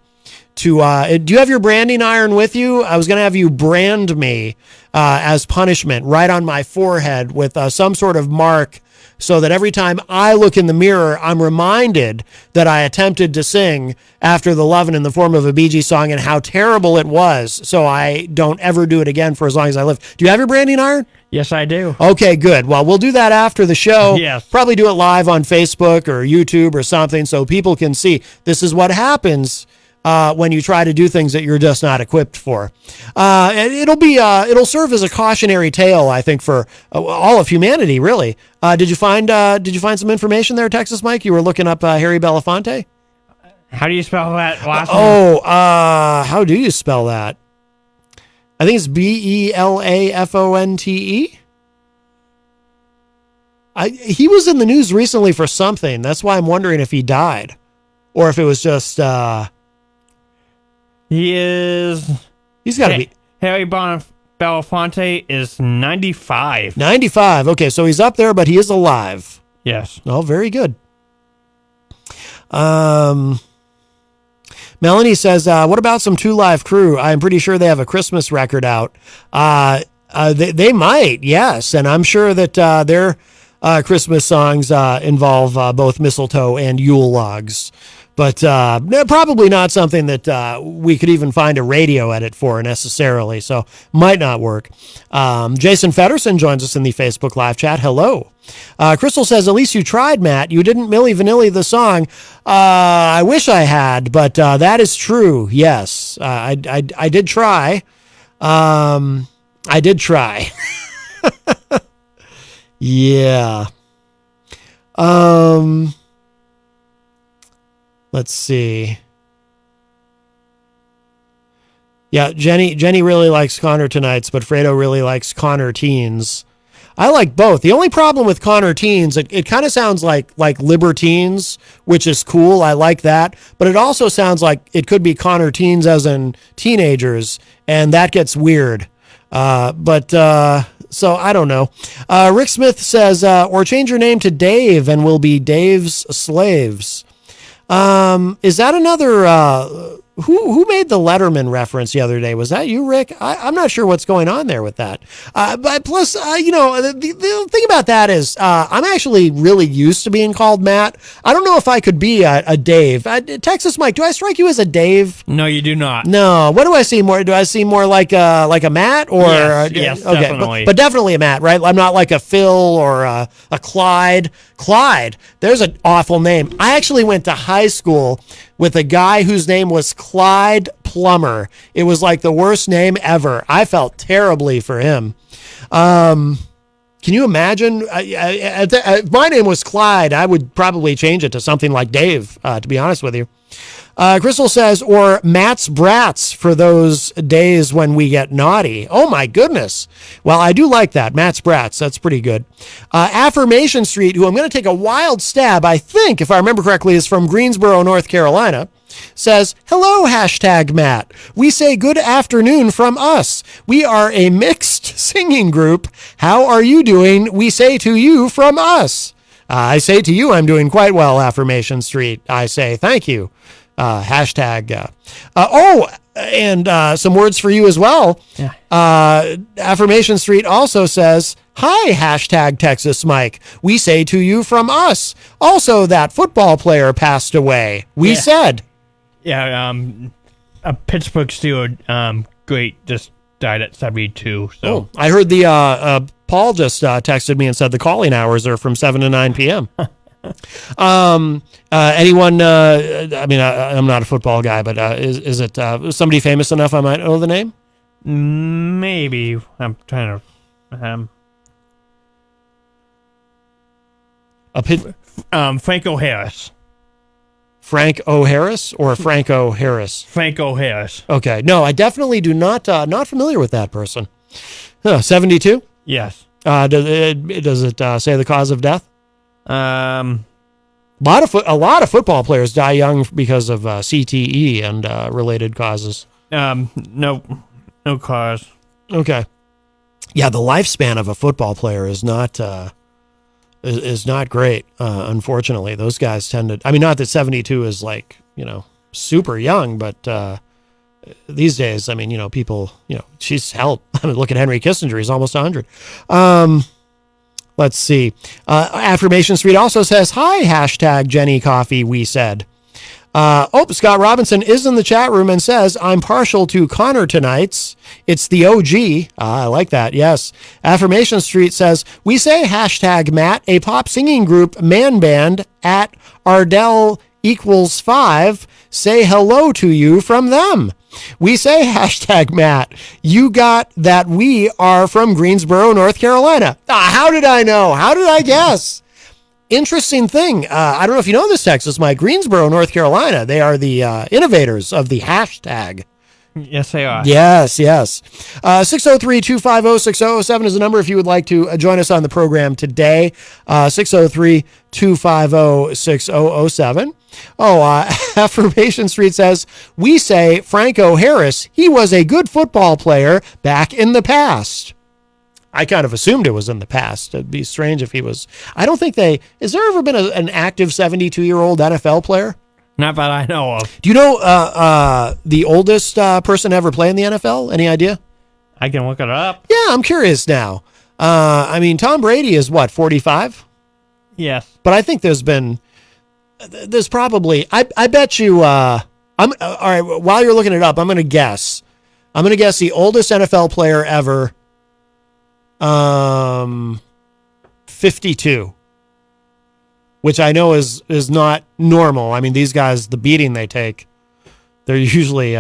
to. Do you have your branding iron with you? I was going to have you brand me as punishment right on my forehead with some sort of mark, so that every time I look in the mirror, I'm reminded that I attempted to sing After the Lovin' in the form of a Bee Gees song and how terrible it was, so I don't ever do it again for as long as I live. Do you have your branding iron? Yes, I do. Okay, good. Well, we'll do that after the show. Yes. Probably do it live on Facebook or YouTube or something so people can see this is what happens when you try to do things that you're just not equipped for. And it'll serve as a cautionary tale, I think, for all of humanity, really. Did you find some information there, Texas Mike? You were looking up Harry Belafonte? How do you spell that last name? How do you spell that? I think it's Belafonte. He was in the news recently for something. That's why I'm wondering if he died or if it was just. He's got to be. Harry Belafonte is 95. 95. Okay, so he's up there, but he is alive. Yes. Oh, very good. Melanie says, what about some Two Live Crew? I'm pretty sure they have a Christmas record out. They might, yes. And I'm sure that their Christmas songs involve both mistletoe and Yule logs. But probably not something that we could even find a radio edit for necessarily, so might not work. Jason Fedderson joins us in the Facebook Live chat. Hello. Crystal says, at least you tried, Matt. You didn't Milli Vanilli the song. I wish I had, but that is true. Yes, I did try. I did try. Yeah. Let's see. Yeah, Jenny really likes Connor Tonight's, but Fredo really likes Connor Teens. I like both. The only problem with Connor Teens, it kind of sounds like Libertines, which is cool. I like that. But it also sounds like it could be Connor Teens as in teenagers, and that gets weird. So I don't know. Rick Smith says, or change your name to Dave and we'll be Dave's slaves. Is that another, who made the Letterman reference the other day? Was that you, Rick? I'm not sure what's going on there with that. But plus, the thing about that is, I'm actually really used to being called Matt. I don't know if I could be a Dave. Texas Mike, do I strike you as a Dave? No, you do not. No. What do I see more? Do I see more like a Matt or? Yes, okay, definitely. But definitely a Matt, right? I'm not like a Phil or a Clyde. Clyde, there's an awful name. I actually went to high school with a guy whose name was Clyde Plummer. It was like the worst name ever. I felt terribly for him. Can you imagine? If my name was Clyde, I would probably change it to something like Dave, to be honest with you. Crystal says, or Matt's Brats for those days when we get naughty. Oh, my goodness. Well, I do like that. Matt's Brats. That's pretty good. Affirmation Street, who I'm going to take a wild stab, I think, if I remember correctly, is from Greensboro, North Carolina, says, hello, hashtag Matt. We say good afternoon from us. We are a mixed singing group. How are you doing? We say to you from us. I say to you, I'm doing quite well, Affirmation Street. I say thank you. Hashtag. And some words for you as well. Yeah. Affirmation Street also says, hi, hashtag Texas Mike. We say to you from us. Also, that football player passed away. We said. Yeah, a Pittsburgh Steelers great just died at 72. So oh, I heard the Paul just texted me and said the calling hours are from 7 to 9 p.m. Anyone? I mean, I'm not a football guy, but is it somebody famous enough I might know the name? Maybe. I'm trying to. Franco Harris. Frank O'Harris or Franco Harris? Franco Harris. Okay. No, I definitely do not familiar with that person. 72? Yes. Does it say the cause of death? A lot of football players die young because of CTE and related causes. No cause. Okay. Yeah, the lifespan of a football player is not great. Unfortunately, those guys tend to. I mean, not that 72 is like super young, but these days, I mean, people, she's hell. I mean, look at Henry Kissinger; he's almost 100. Let's see. Affirmation Street also says, hi, hashtag Jenny Coffee, we said. Scott Robinson is in the chat room and says, I'm partial to Connor Tonight's. It's the OG. I like that. Yes. Affirmation Street says, we say hashtag Matt, a pop singing group man band at Ardell equals 5. Say hello to you from them. We say hashtag Matt. You got that we are from Greensboro, North Carolina. How did I know? How did I guess? Interesting thing. I don't know if you know this, Texas Mike. Greensboro, North Carolina. They are the innovators of the hashtag. Yes, they are. Yes. 603-250-6007 is the number if you would like to join us on the program today. 603-250-6007. Affirmation Street says, we say Franco Harris. He was a good football player back in the past. I kind of assumed it was in the past. It'd be strange if he was. I don't think has there ever been an active 72-year-old NFL player? Not that I know of. Do you know the oldest person to ever play in the NFL? Any idea? I can look it up. Yeah, I'm curious now. I mean, Tom Brady is what, 45? Yes. But I think there's been there's probably, I bet you, all right, while you're looking it up, I'm going to guess. I'm going to guess the oldest NFL player ever, 52, which I know is not normal. I mean, these guys, the beating they take, they're usually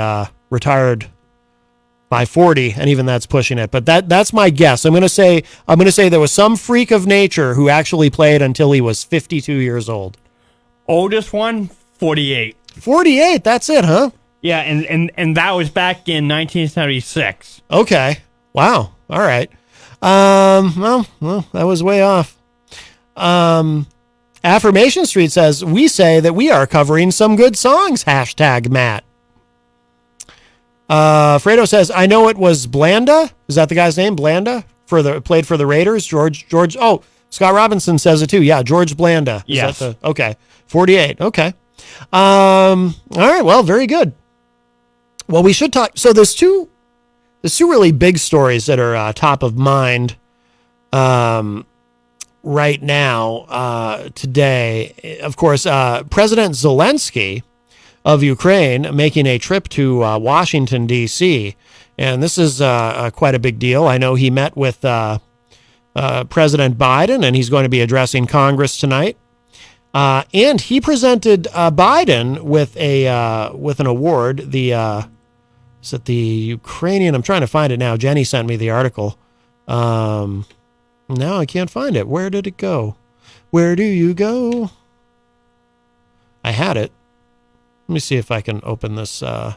retired by 40, and even that's pushing it. But that's my guess. I'm going to say there was some freak of nature who actually played until he was 52 years old. Oldest one, 48. 48, that's it, huh? Yeah, and that was back in 1976. Okay. Wow. All right. Well, that was way off. Affirmation Street says, we say that we are covering some good songs, #Matt. Fredo says, I know it was Blanda. Is that the guy's name? Blanda? Played for the Raiders? George. Oh, Scott Robinson says it too. Yeah, George Blanda. Yes. Okay. 48. Okay. All right. Well, very good. Well, we should talk. So there's two really big stories that are top of mind right now today. Of course, President Zelensky of Ukraine making a trip to Washington, D.C., and this is quite a big deal. I know he met with President Biden, and he's going to be addressing Congress tonight. And he presented Biden with an award. Is it the Ukrainian? I'm trying to find it now. Jenny sent me the article. Now I can't find it. Where did it go? Where do you go? I had it. Let me see if I can open this. I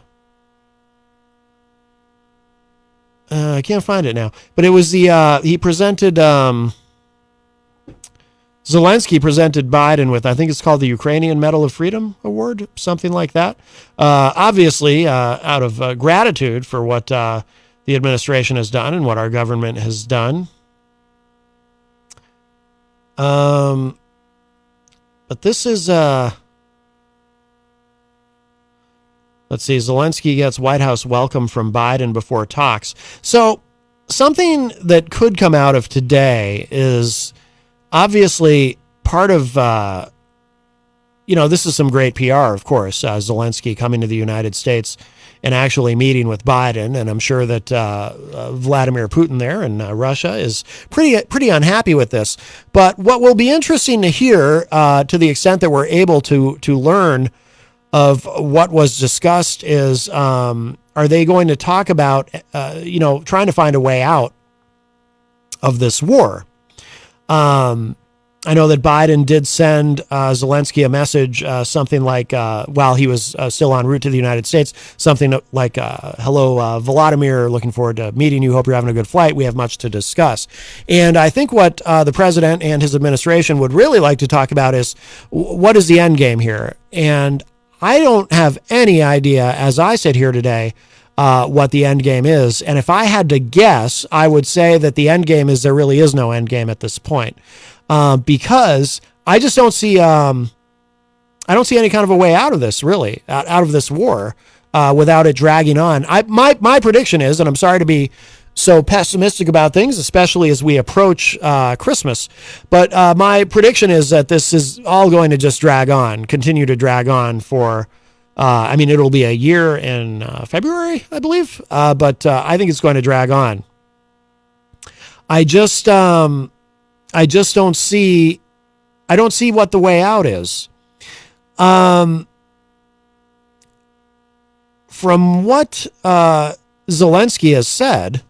can't find it now. But it was he presented, Zelensky presented Biden with, I think it's called the Ukrainian Medal of Freedom Award, something like that. Obviously, out of gratitude for what the administration has done and what our government has done. But this is, let's see, Zelensky gets White House welcome from Biden before talks. So something that could come out of today is obviously part of, this is some great PR, of course, Zelensky coming to the United States and actually meeting with Biden. And I'm sure that Vladimir Putin there in Russia is pretty unhappy with this. But what will be interesting to hear, to the extent that we're able to learn of what was discussed, is are they going to talk about, trying to find a way out of this war? I know that Biden did send Zelensky a message, something like, while he was still en route to the United States, something like, hello, Vladimir, looking forward to meeting you. Hope you're having a good flight. We have much to discuss. And I think what the president and his administration would really like to talk about is what is the end game here? And I don't have any idea, as I sit here today, what the end game is. And if I had to guess, I would say that the end game is there really is no end game at this point. Because I just don't see, I don't see any kind of a way out of this, really, out of this war, without it dragging on. My prediction is, and I'm sorry to be so pessimistic about things, especially as we approach Christmas, but my prediction is that this is all going to just continue to drag on for, it'll be a year in February, I believe, but I think it's going to drag on. I just don't see what the way out is. From what Zelensky has said,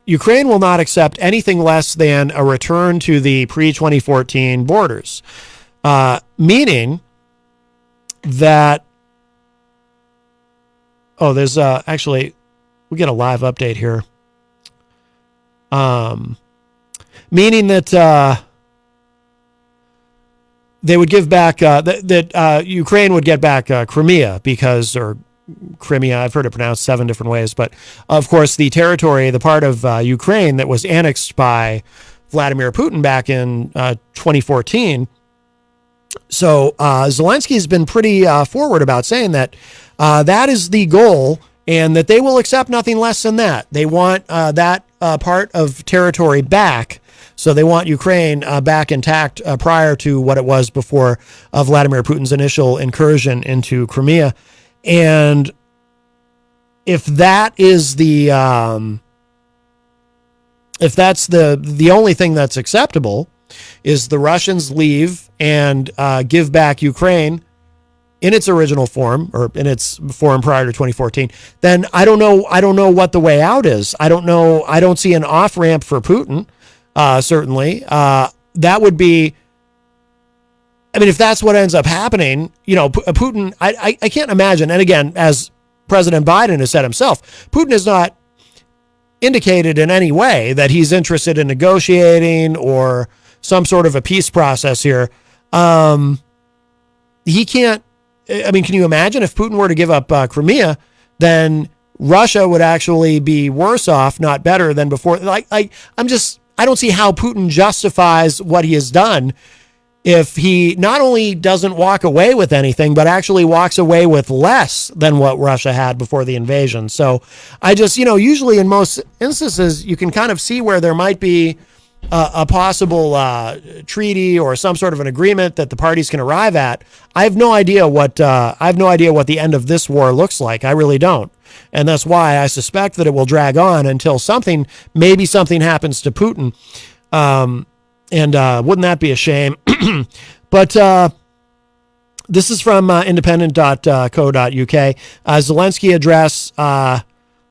Ukraine will not accept anything less than a return to the pre-2014 borders, meaning that, there's actually, we get a live update here. Meaning that they would give back, that Ukraine would get back Crimea, or Crimea, I've heard it pronounced 7 different ways, but of course the territory, the part of Ukraine that was annexed by Vladimir Putin back in 2014. So Zelensky has been pretty forward about saying that that is the goal, and that they will accept nothing less than that. They want that part of territory back So they want Ukraine back intact prior to what it was before Vladimir Putin's initial incursion into Crimea. And if that is if that's the only thing that's acceptable, is the Russians leave and give back Ukraine in its original form, or in its form prior to 2014, then I don't know what the way out is. I don't see an off ramp for Putin. Certainly, that would be. I mean, if that's what ends up happening, Putin. I can't imagine. And again, as President Biden has said himself, Putin is not indicated in any way that he's interested in negotiating or some sort of a peace process here. He can't. I mean, can you imagine if Putin were to give up Crimea, then Russia would actually be worse off, not better than before. I don't see how Putin justifies what he has done if he not only doesn't walk away with anything, but actually walks away with less than what Russia had before the invasion. So I just, usually in most instances, you can kind of see where there might be a possible treaty or some sort of an agreement that the parties can arrive at. I have no idea what the end of this war looks like. I really don't. And that's why I suspect that it will drag on until maybe something happens to Putin. And wouldn't that be a shame? But this is from independent.co.uk. Zelensky address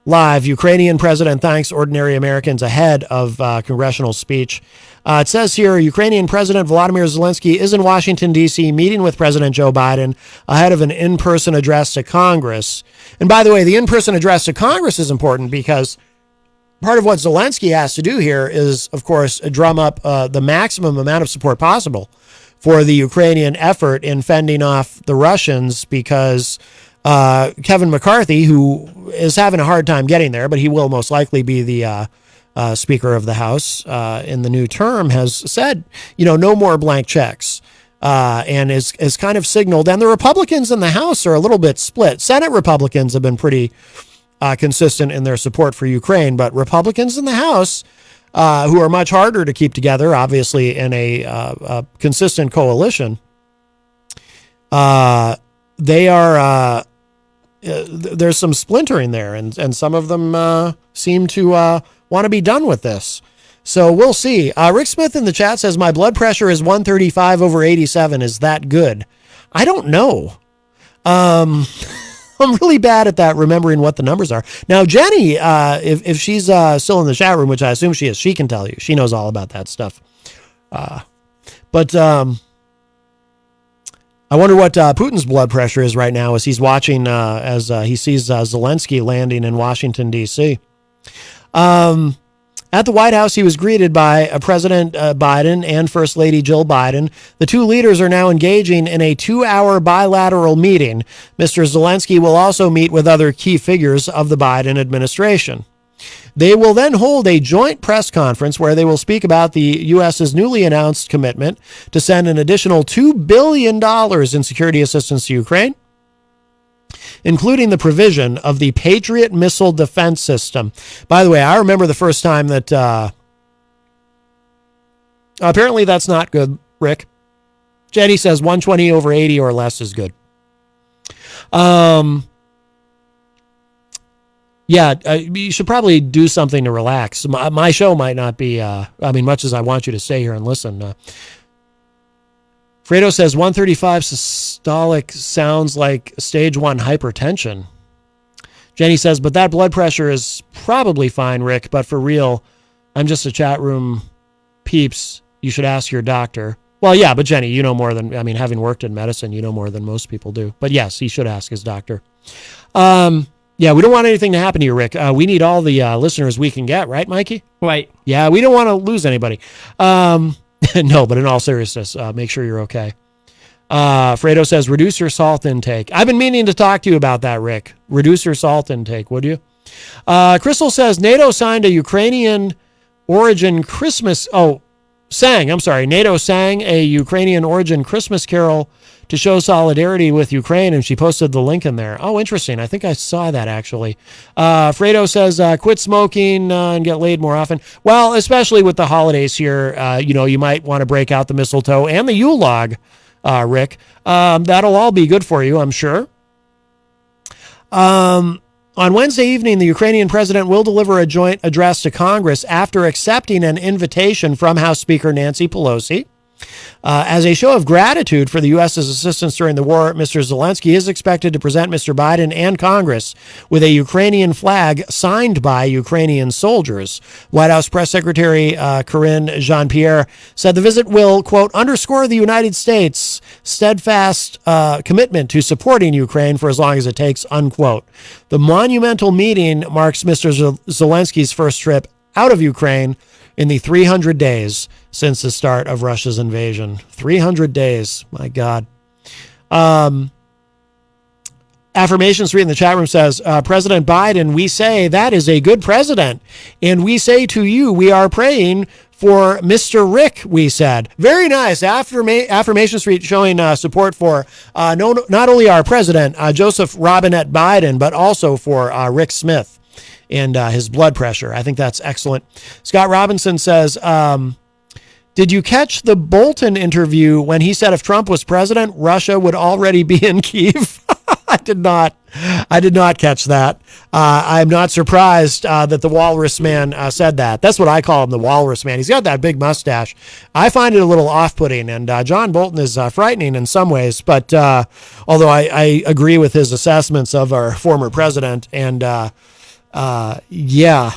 live. Ukrainian president thanks ordinary Americans ahead of congressional speech. It says here, Ukrainian President Volodymyr Zelensky is in Washington, D.C., meeting with President Joe Biden ahead of an in-person address to Congress. And by the way, the in-person address to Congress is important because part of what Zelensky has to do here is, of course, drum up the maximum amount of support possible for the Ukrainian effort in fending off the Russians, because Kevin McCarthy, who is having a hard time getting there, but he will most likely be the Speaker of the House in the new term, has said, no more blank checks, and is kind of signaled. And the Republicans in the House are a little bit split. Senate Republicans have been pretty consistent in their support for Ukraine, but Republicans in the House, who are much harder to keep together, obviously in a consistent coalition, they are there's some splintering there, and some of them seem to want to be done with this. So we'll see. Rick Smith in the chat says, my blood pressure is 135/87. Is that good? I don't know. I'm really bad at that, remembering what the numbers are. Now, Jenny, if she's still in the chat room, which I assume she is, she can tell you. She knows all about that stuff. But I wonder what Putin's blood pressure is right now as he's watching, as he sees Zelensky landing in Washington, D.C. At the White House, he was greeted by President Biden and First Lady Jill Biden. The two leaders are now engaging in a 2-hour bilateral meeting. Mr. Zelensky will also meet with other key figures of the Biden administration. They will then hold a joint press conference where they will speak about the U.S.'s newly announced commitment to send an additional $2 billion in security assistance to Ukraine, including the provision of the Patriot missile defense system. By the way, I remember the first time that apparently that's not good, Rick. Jenny says 120/80 or less is good. Yeah, you should probably do something to relax. My show might not be, much as I want you to stay here and listen. Fredo says 135 systolic sounds like stage 1 hypertension. Jenny says, but that blood pressure is probably fine, Rick, but for real, I'm just a chat room peeps. You should ask your doctor. Well, yeah, but Jenny, you know more than, having worked in medicine, you know more than most people do. But yes, he should ask his doctor. Yeah, we don't want anything to happen to you, Rick. We need all the listeners we can get, right, Mikey? Right. Yeah, we don't want to lose anybody. No, but in all seriousness, make sure you're okay. Fredo says, reduce your salt intake. I've been meaning to talk to you about that, Rick. Reduce your salt intake, would you? Crystal says, NATO signed a Ukrainian origin Christmas. Oh, NATO sang a Ukrainian origin Christmas carol to show solidarity with Ukraine, and she posted the link in there. Oh, interesting. I think I saw that, actually. Fredo says, quit smoking and get laid more often. Well, especially with the holidays here, you might want to break out the mistletoe and the Yule log, Rick. That'll all be good for you, I'm sure. On Wednesday evening, the Ukrainian president will deliver a joint address to Congress after accepting an invitation from House Speaker Nancy Pelosi. As a show of gratitude for the U.S.'s assistance during the war, Mr. Zelensky is expected to present Mr. Biden and Congress with a Ukrainian flag signed by Ukrainian soldiers. White House Press Secretary Karine Jean-Pierre said the visit will, quote, underscore the United States' steadfast commitment to supporting Ukraine for as long as it takes, unquote. The monumental meeting marks Mr. Zelensky's first trip out of Ukraine in the 300 days since the start of Russia's invasion. 300 days. My God. Affirmation Street in the chat room says, President Biden, we say that is a good president. And we say to you, we are praying for Mr. Rick, we said. Very nice. Affirmation Street showing support for not only our president, Joseph Robinette Biden, but also for Rick Smith and his blood pressure. I think that's excellent. Scott Robinson says, did you catch the Bolton interview when he said if Trump was president, Russia would already be in Kyiv? I did not catch that. I'm not surprised that the Walrus Man said that. That's what I call him, the Walrus Man. He's got that big mustache. I find it a little off-putting, and John Bolton is frightening in some ways, but although I agree with his assessments of our former president, and yeah.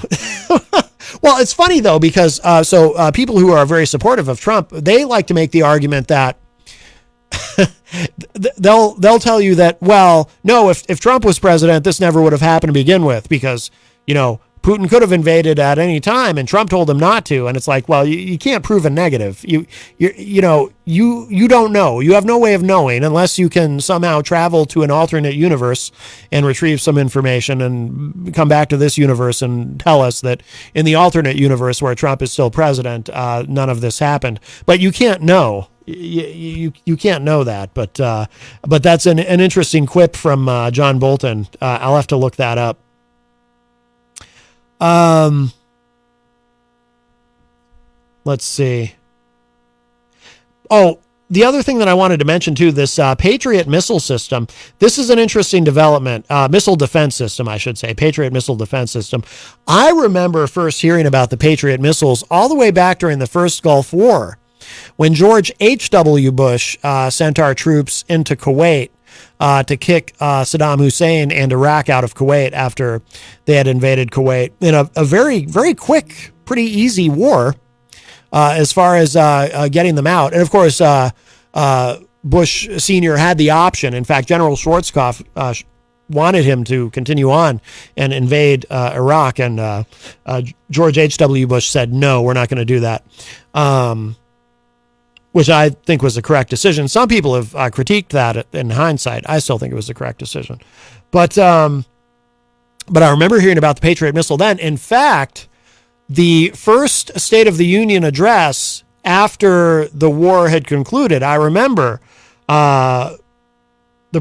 Well, it's funny, though, because people who are very supportive of Trump, they like to make the argument that they'll tell you that, well, no, if Trump was president, this never would have happened to begin with because, Putin could have invaded at any time and Trump told him not to. And it's like, well, you can't prove a negative. You don't know. You have no way of knowing unless you can somehow travel to an alternate universe and retrieve some information and come back to this universe and tell us that in the alternate universe where Trump is still president, none of this happened. But you can't know. You can't know that. But that's an interesting quip from John Bolton. I'll have to look that up. Let's see. Oh, the other thing that I wanted to mention too, this Patriot missile system, this is an interesting development, missile defense system, I should say, Patriot missile defense system. I remember first hearing about the Patriot missiles all the way back during the first Gulf War, when George H.W. Bush sent our troops into Kuwait to kick Saddam Hussein and Iraq out of Kuwait after they had invaded Kuwait in a very, very quick, pretty easy war as far as getting them out. And of course, Bush Sr. had the option. In fact, General Schwarzkopf wanted him to continue on and invade Iraq. And George H.W. Bush said, no, we're not going to do that. Which I think was the correct decision. Some people have critiqued that in hindsight. I still think it was the correct decision. But I remember hearing about the Patriot missile then. In fact, the first State of the Union address after the war had concluded, I remember the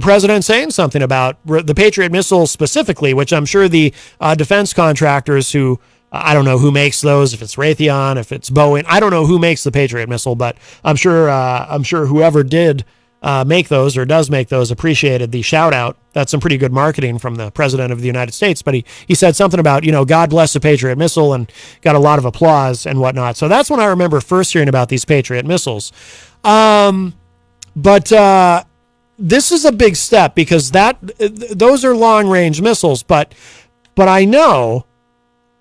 president saying something about the Patriot missile specifically, which I'm sure the defense contractors who, I don't know who makes those, if it's Raytheon, if it's Boeing. I don't know who makes the Patriot missile, but I'm sure whoever did make those or does make those appreciated the shout out. That's some pretty good marketing from the president of the United States. But he said something about, God bless the Patriot missile and got a lot of applause and whatnot. So that's when I remember first hearing about these Patriot missiles. But this is a big step because those are long range missiles. But I know.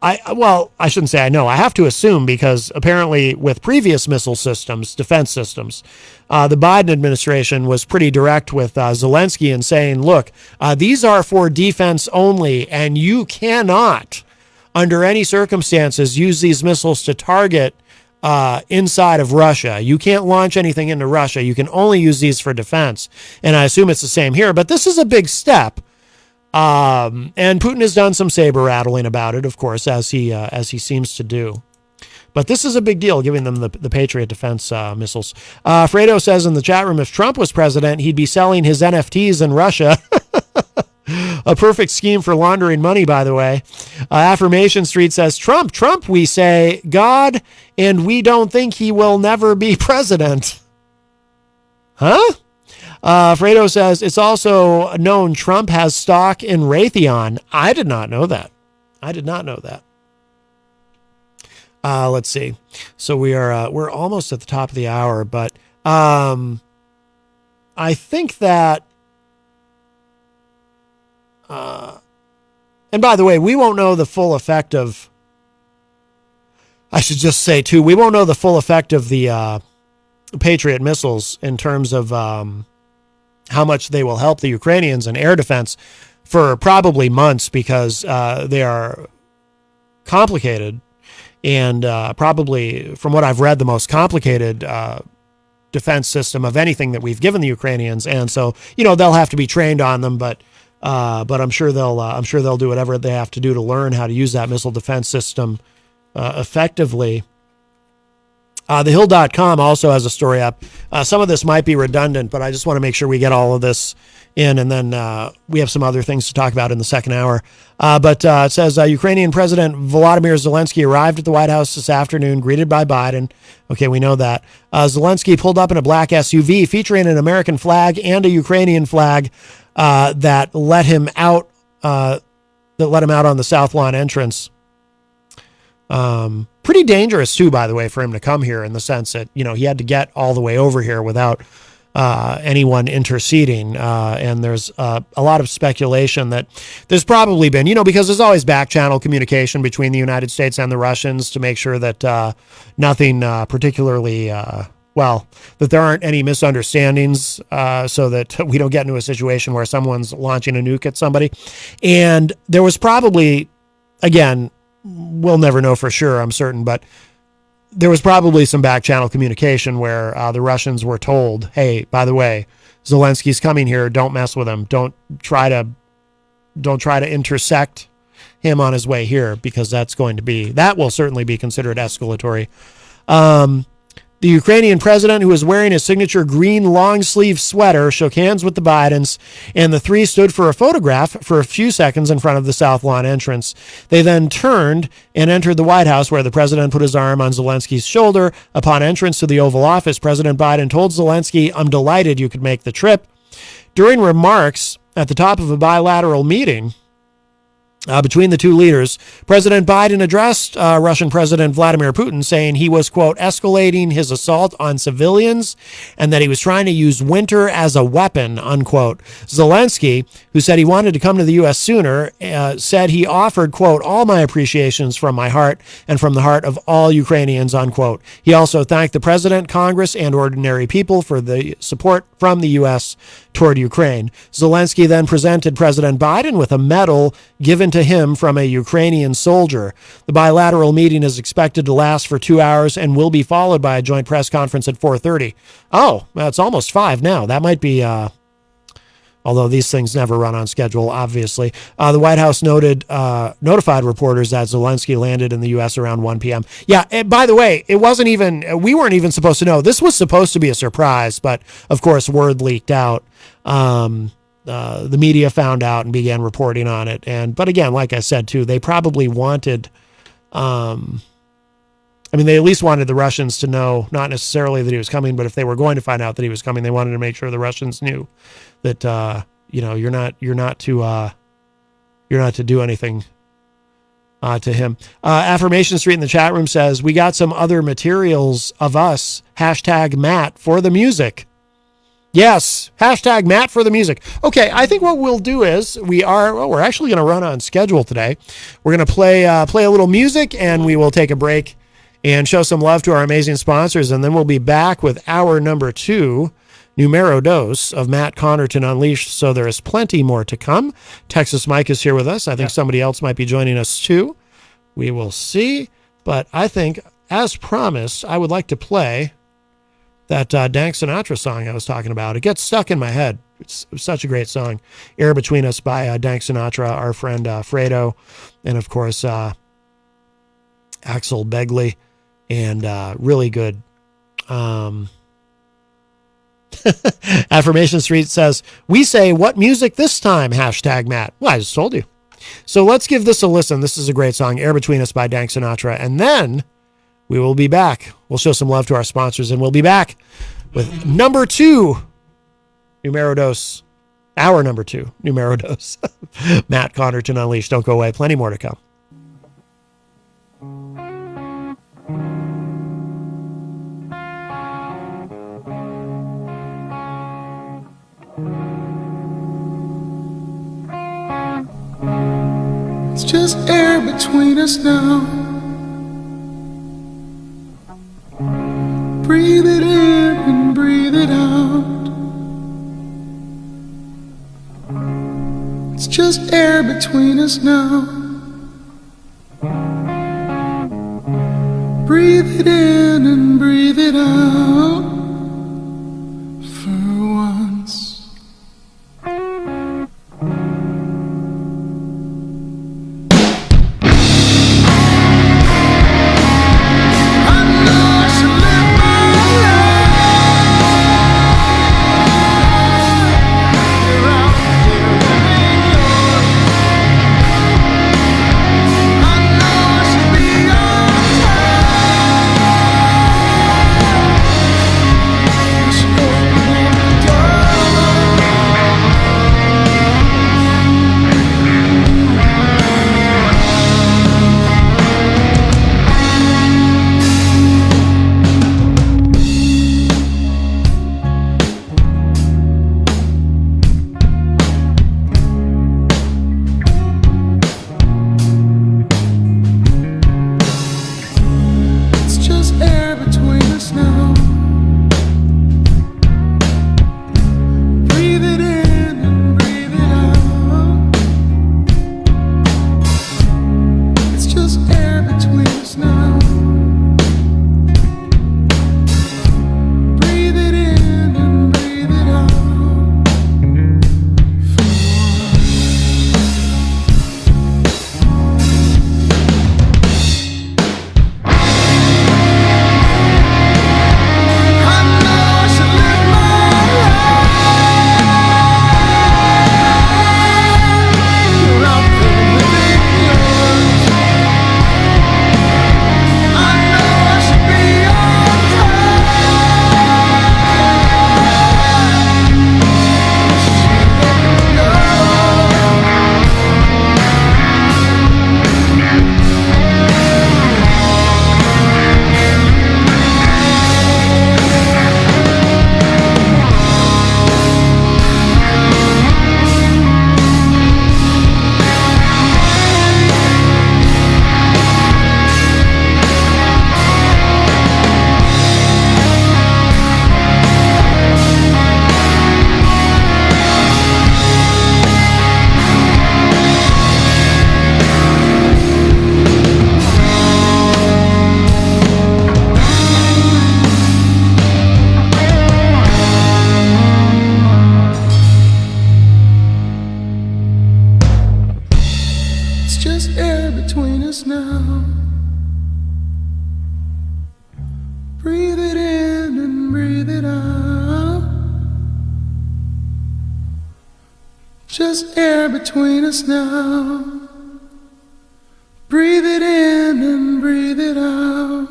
I shouldn't say I know. I have to assume because apparently with previous missile systems, defense systems, the Biden administration was pretty direct with Zelensky in saying, look, these are for defense only, and you cannot, under any circumstances, use these missiles to target inside of Russia. You can't launch anything into Russia. You can only use these for defense. And I assume it's the same here. But this is a big step. And Putin has done some saber rattling about it, of course, as he seems to do. But this is a big deal, giving them the Patriot defense missiles. Fredo says in the chat room, if Trump was president, he'd be selling his NFTs in Russia. A perfect scheme for laundering money, by the way. Affirmation Street says, Trump, we say God, and we don't think he will never be president. Huh? Fredo says, it's also known Trump has stock in Raytheon. I did not know that. Let's see. So we're almost at the top of the hour, but I think that and by the way, we won't know the full effect of, I should just say too, we won't know the full effect of the Patriot missiles in terms of how much they will help the Ukrainians in air defense for probably months, because they are complicated and probably, from what I've read, the most complicated defense system of anything that we've given the Ukrainians. And so, they'll have to be trained on them, but I'm sure they'll do whatever they have to do to learn how to use that missile defense system effectively. TheHill.com also has a story up. Some of this might be redundant, but I just want to make sure we get all of this in, and then we have some other things to talk about in the second hour. But it says Ukrainian President Volodymyr Zelensky arrived at the White House this afternoon, greeted by Biden. Okay, we know that. Zelensky pulled up in a black SUV featuring an American flag and a Ukrainian flag that let him out. That let him out on the South Lawn entrance. Pretty dangerous too, by the way, for him to come here, in the sense that, he had to get all the way over here without anyone interceding. And there's a lot of speculation that there's probably been, because there's always back channel communication between the United States and the Russians to make sure that nothing particularly, that there aren't any misunderstandings, so that we don't get into a situation where someone's launching a nuke at somebody. And there was probably, again, we'll never know for sure, I'm certain, but there was probably some back channel communication where the Russians were told, hey, by the way, Zelensky's coming here. Don't mess with him. Don't try to intersect him on his way here, because that will certainly be considered escalatory. The Ukrainian president, who was wearing his signature green long-sleeve sweater, shook hands with the Bidens, and the three stood for a photograph for a few seconds in front of the South Lawn entrance. They then turned and entered the White House, where the president put his arm on Zelensky's shoulder. Upon entrance to the Oval Office, President Biden told Zelensky, "I'm delighted you could make the trip." During remarks at the top of a bilateral meeting between the two leaders, President Biden addressed Russian President Vladimir Putin, saying he was, quote, escalating his assault on civilians and that he was trying to use winter as a weapon, unquote. Zelensky, who said he wanted to come to the U.S. sooner, said he offered, quote, all my appreciations from my heart and from the heart of all Ukrainians, unquote. He also thanked the president, Congress, and ordinary people for the support from the U.S. toward Ukraine. Zelensky then presented President Biden with a medal given to him from a Ukrainian soldier. The bilateral meeting is expected to last for 2 hours and will be followed by a joint press conference at 4:30. Oh, it's almost 5 now. That might be, although these things never run on schedule, obviously. The White House notified reporters that Zelensky landed in the U.S. around 1 p.m. Yeah, and by the way, we weren't even supposed to know. This was supposed to be a surprise, but of course, word leaked out. The media found out and began reporting on it. But again, like I said, too, they probably wanted, they at least wanted the Russians to know, not necessarily that he was coming, but if they were going to find out that he was coming, they wanted to make sure the Russians knew that, you're not to do anything to him. Affirmation Street in the chat room says, we got some other materials of us, #Matt for the music. Yes, #Matt for the music. Okay, I think what we'll do is we're actually going to run on schedule today. We're going to play a little music, and we will take a break and show some love to our amazing sponsors, and then we'll be back with hour number 2, numero dos, of Matt Connarton Unleashed. So there is plenty more to come. Texas Mike is here with us. I think somebody else might be joining us too. We will see. But I think, as promised, I would like to play that Dank Sinatra song I was talking about. It gets stuck in my head. It's such a great song. Air Between Us by Dank Sinatra, our friend Fredo, and of course Axel Begley. and really good. Affirmation Street says, we say, what music this time? Hashtag Matt. Well, I just told you. So let's give this a listen. This is a great song, Air Between Us by Dank Sinatra. And then we will be back. We'll show some love to our sponsors, and we'll be back with number 2, Numero Dos. Our number 2, Numero Dos. Matt Connerton Unleashed. Don't go away. Plenty more to come. It's just air between us now. Breathe it in and breathe it out. It's just air between us now. Breathe it in and breathe it out. For once. Just air between us now. Breathe it in and breathe it out.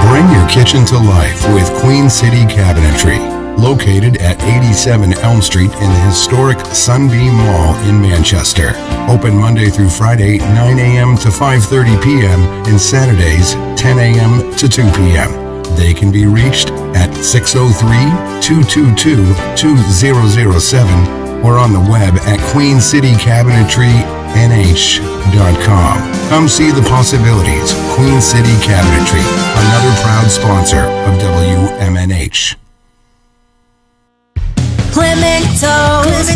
Bring your kitchen to life with Queen City Cabinetry, located at 87 Elm Street in the historic Sunbeam Mall in Manchester. Open Monday through Friday, 9 a.m. to 5:30 p.m. and Saturdays, 10 a.m. to 2 p.m. They can be reached at 603-222-2007 or on the web at queencitycabinetrynh.com. Come see the possibilities. Queen City Cabinetry, another proud sponsor of WMNH. Clemento's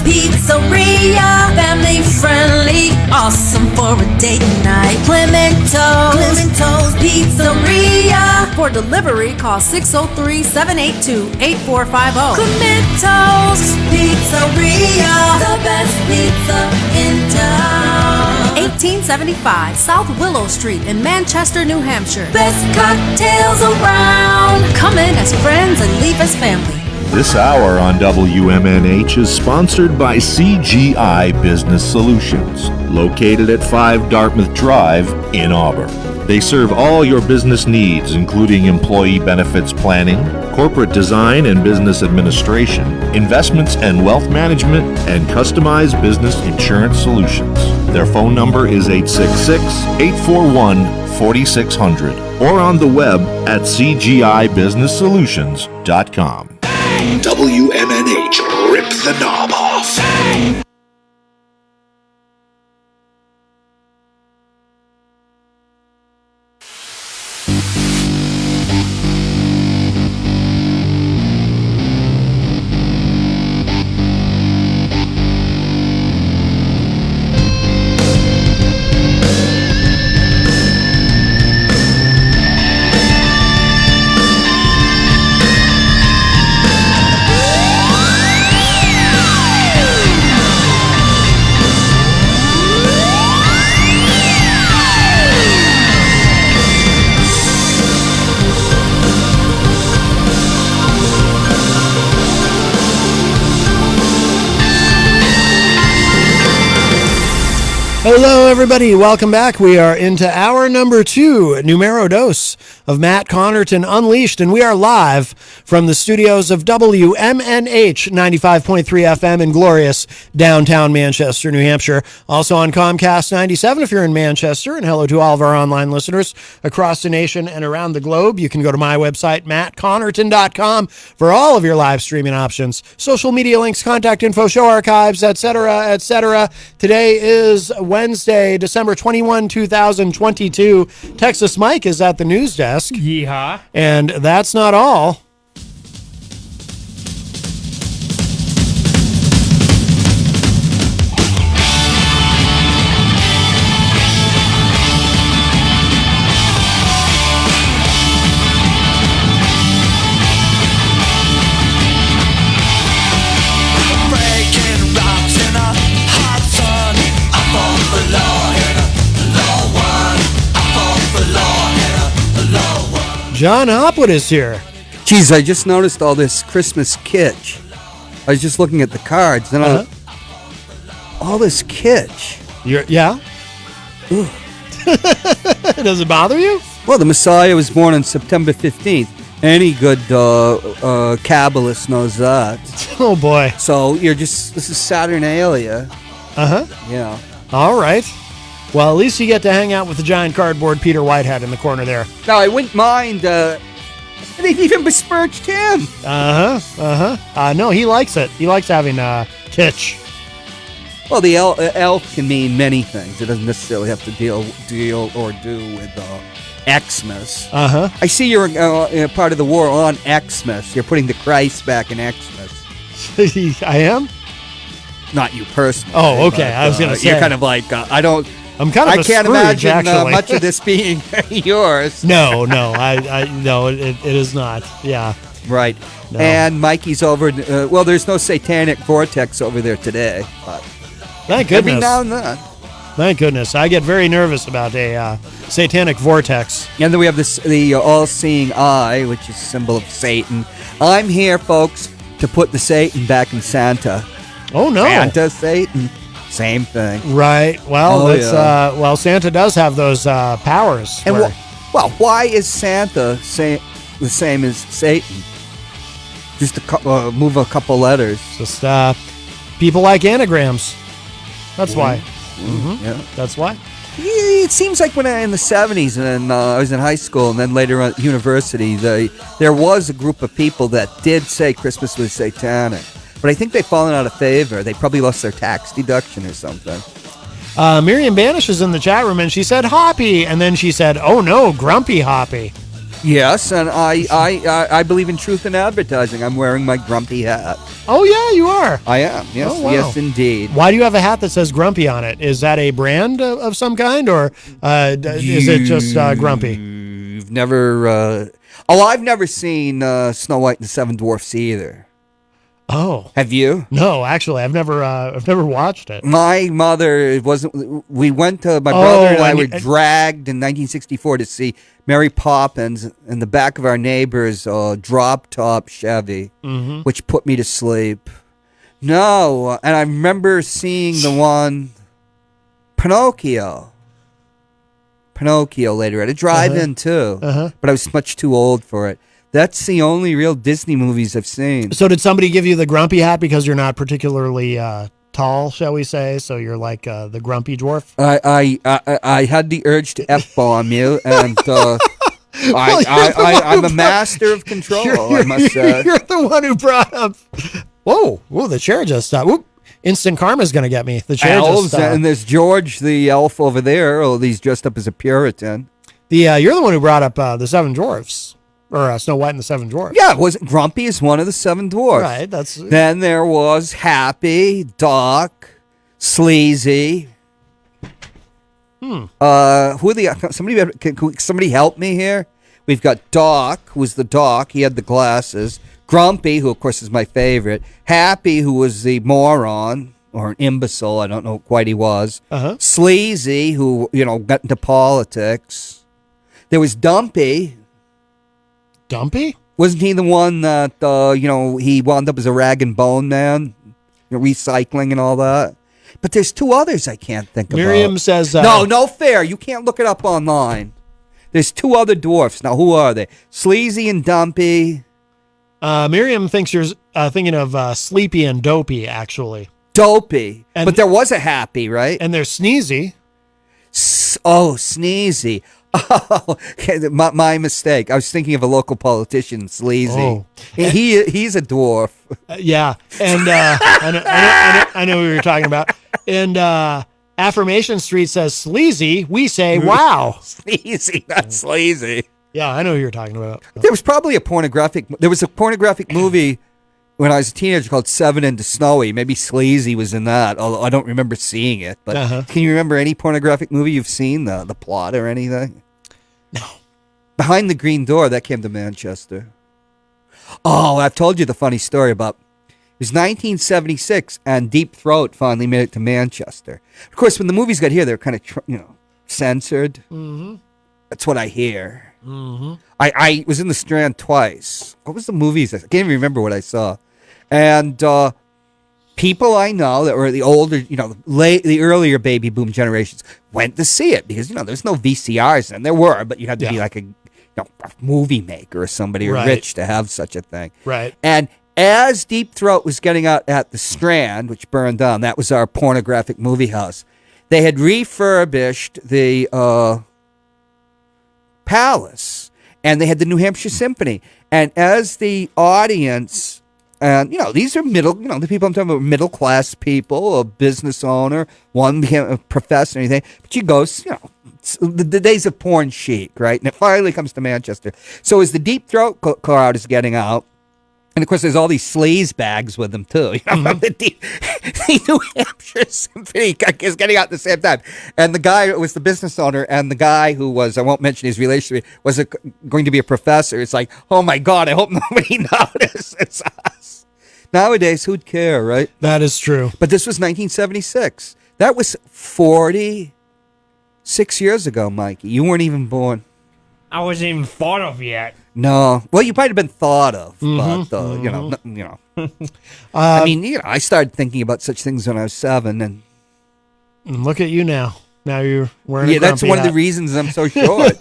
Pizzeria, family friendly, awesome for a date night. Clemento's Pizzeria. For delivery, call 603-782-8450. Clemento's Pizzeria, the best pizza in town. 1875 South Willow Street in Manchester, New Hampshire. Best cocktails around. Come in as friends and leave as family. This hour on WMNH is sponsored by CGI Business Solutions, located at 5 Dartmouth Drive in Auburn. They serve all your business needs, including employee benefits planning, corporate design and business administration, investments and wealth management, and customized business insurance solutions. Their phone number is 866-841-4600 or on the web at cgibusinesssolutions.com. WMNH, rip the knob off. Hello, everybody. Welcome back. We are into hour number 2, numero dos, of Matt Connerton Unleashed, and we are live from the studios of WMNH 95.3 FM in glorious downtown Manchester, New Hampshire. Also on Comcast 97 if you're in Manchester, and hello to all of our online listeners across the nation and around the globe. You can go to my website, mattconnerton.com, for all of your live streaming options, social media links, contact info, show archives, etc., etc. Today is Wednesday, December 21, 2022. Texas Mike is at the news desk. Yeehaw. And that's not all. John Hopwood is here. Geez, I just noticed all this Christmas kitsch. I was just looking at the cards, and all this kitsch. Yeah? Does it bother you? Well, the Messiah was born on September 15th. Any good Kabbalist knows that. Oh, boy. So this is Saturnalia. Uh-huh. Yeah. All right. Well, at least you get to hang out with the giant cardboard Peter Whitehead in the corner there. Now, I wouldn't mind. They've even besmirched him. No, he likes it. He likes having kitsch. Well, the elf can mean many things. It doesn't necessarily have to deal or do with Xmas. Uh-huh. I see you're part of the war on Xmas. You're putting the Christ back in Xmas. I am? Not you personally. Oh, okay. But, I was going to say. You're kind of like, I'm kind of I can't Scrooge, imagine actually. much of this being yours. No, it is not. Yeah. Right. No. And Mikey's over. Well, there's no satanic vortex over there today. But thank goodness. Every now and then. Thank goodness. I get very nervous about a satanic vortex. And then we have the all-seeing eye, which is a symbol of Satan. I'm here, folks, to put the Satan back in Santa. Oh, no. Santa, Satan. Same thing. Right. Well, Santa does have those powers. And why is Santa the same as Satan? Just to move a couple letters. Just people like anagrams. That's why. Mm-hmm. Yeah. That's why. It seems like when in the 70s and I was in high school and then later at university, there was a group of people that did say Christmas was satanic. But I think they've fallen out of favor. They probably lost their tax deduction or something. Miriam Banish is in the chat room, and she said Hoppy, and then she said, "Oh no, Grumpy Hoppy." Yes, and I believe in truth in advertising. I'm wearing my grumpy hat. Oh yeah, you are. I am. Yes, oh, wow. Yes, indeed. Why do you have a hat that says Grumpy on it? Is that a brand of some kind, or is it just Grumpy? You've never. Oh, I've never seen Snow White and the Seven Dwarfs either. Oh, have you? No, actually, I've never watched it. My mother wasn't. We went to my Oh, brother and I and were you- dragged in 1964 to see Mary Poppins in the back of our neighbor's drop top Chevy, Mhm. which put me to sleep. No, and I remember seeing the one Pinocchio later at a drive-in too, but I was much too old for it. That's the only real Disney movies I've seen. So did somebody give you the grumpy hat because you're not particularly tall, shall we say? So you're like the grumpy dwarf? I had the urge to F-bomb you, and I'm a master of control, I must say. You're the one who brought up. Whoa, the chair just stopped. Whoop. Instant karma's going to get me. The chair Elves, just stopped. and there's George, the elf over there. Oh, he's dressed up as a Puritan. You're the one who brought up the Seven Dwarfs. Or Snow White and the Seven Dwarfs. Yeah, wasn't Grumpy is one of the Seven Dwarfs. Right, that's... Then there was Happy, Doc, Sleazy. Who are the... Somebody help me here? We've got Doc, who was the Doc. He had the glasses. Grumpy, who of course is my favorite. Happy, who was the moron or an imbecile. I don't know quite he was. Sleazy, who, got into politics. There was Dumpy. Dumpy? Wasn't he the one that, he wound up as a rag and bone man? Recycling and all that? But there's two others I can't think of. Miriam says... no fair. You can't look it up online. There's two other dwarfs. Now, who are they? Sleazy and Dumpy. Miriam thinks you're thinking of Sleepy and Dopey, actually. Dopey. But there was a Happy, right? And there's Sneezy. Sneezy. Oh, my mistake. I was thinking of a local politician, Sleazy. Oh. He's a dwarf. Yeah, and I know who you're talking about. And Affirmation Street says sleazy. We say wow. Sleazy, not sleazy. Yeah, I know who you're talking about. There was a pornographic movie when I was a teenager called Seven into Snowy. Maybe Sleazy was in that, although I don't remember seeing it. But can you remember any pornographic movie you've seen, the plot or anything? No. Behind the Green Door, that came to Manchester. Oh, I've told you the funny story about... It was 1976, and Deep Throat finally made it to Manchester. Of course, when the movies got here, they were kind of, censored. Mm-hmm. That's what I hear. Mm-hmm. I was in the Strand twice. What was the movies? I can't even remember what I saw. And people I know that were the older, the earlier baby boom generations went to see it because, there's no VCRs then. There were, but you had to be like a movie maker or somebody or rich to have such a thing. Right. And as Deep Throat was getting out at the Strand, which burned down, that was our pornographic movie house, they had refurbished the Palace, and they had the New Hampshire Symphony. And as the audience, and these are the people I'm talking about, middle class people, a business owner, one became a professor, and anything. But she goes, the days of porn chic, right? And it finally comes to Manchester. So as the Deep Throat crowd is getting out, and of course, there's all these sleaze bags with them too. The New Hampshire Symphony is getting out at the same time, and the guy was the business owner, and the guy who was—I won't mention his relationship— was going to be a professor. It's like, oh my god, I hope nobody notices us. Nowadays, who'd care, right? That is true. But this was 1976. That was 46 years ago, Mikey. You weren't even born. I wasn't even thought of yet. No. Well, you might have been thought of, but, I mean, I started thinking about such things when I was 7. And look at you now. Now you're wearing a that's one of the reasons I'm so short.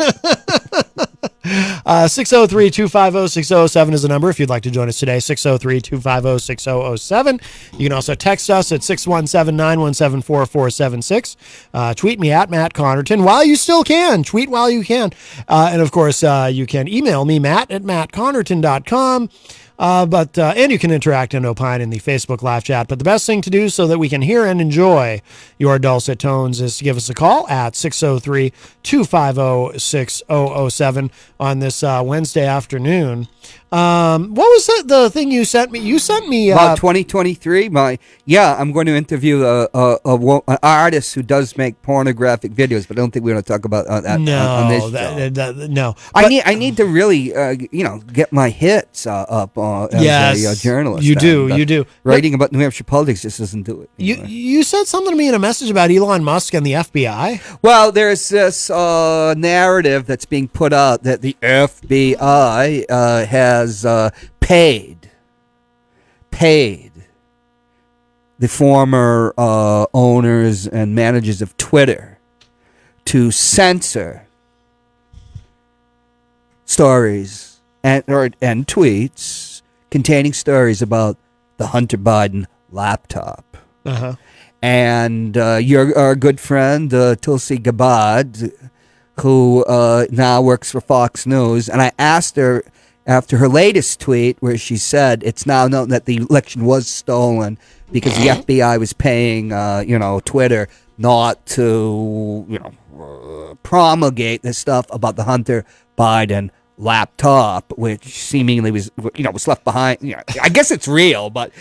603-250-6007 is the number if you'd like to join us today. 603-250-6007. You can also text us at 617-917-4476. Tweet me at Matt Connerton while you still can. Tweet while you can. And of course, you can email me, Matt at mattconnerton.com. And you can interact and opine in the Facebook live chat. But the best thing to do so that we can hear and enjoy your dulcet tones is to give us a call at 603-250-6007 on this Wednesday afternoon. What was the thing you sent me? You sent me about 2023. I'm going to interview an artist who does make pornographic videos, but I don't think we're going to talk about that on this show. No. I need to really get my hits up as a journalist. You do. Writing about New Hampshire politics just doesn't do it. Anymore. You said something to me in a message about Elon Musk and the FBI. Well, there's this narrative that's being put out that the FBI has paid the former owners and managers of Twitter to censor stories and tweets containing stories about the Hunter Biden laptop. Uh-huh. And our good friend Tulsi Gabbard, who now works for Fox News, and I asked her after her latest tweet where she said it's now known that the election was stolen because the FBI was paying Twitter not to promulgate this stuff about the Hunter Biden laptop, which seemingly was left behind. I guess it's real, but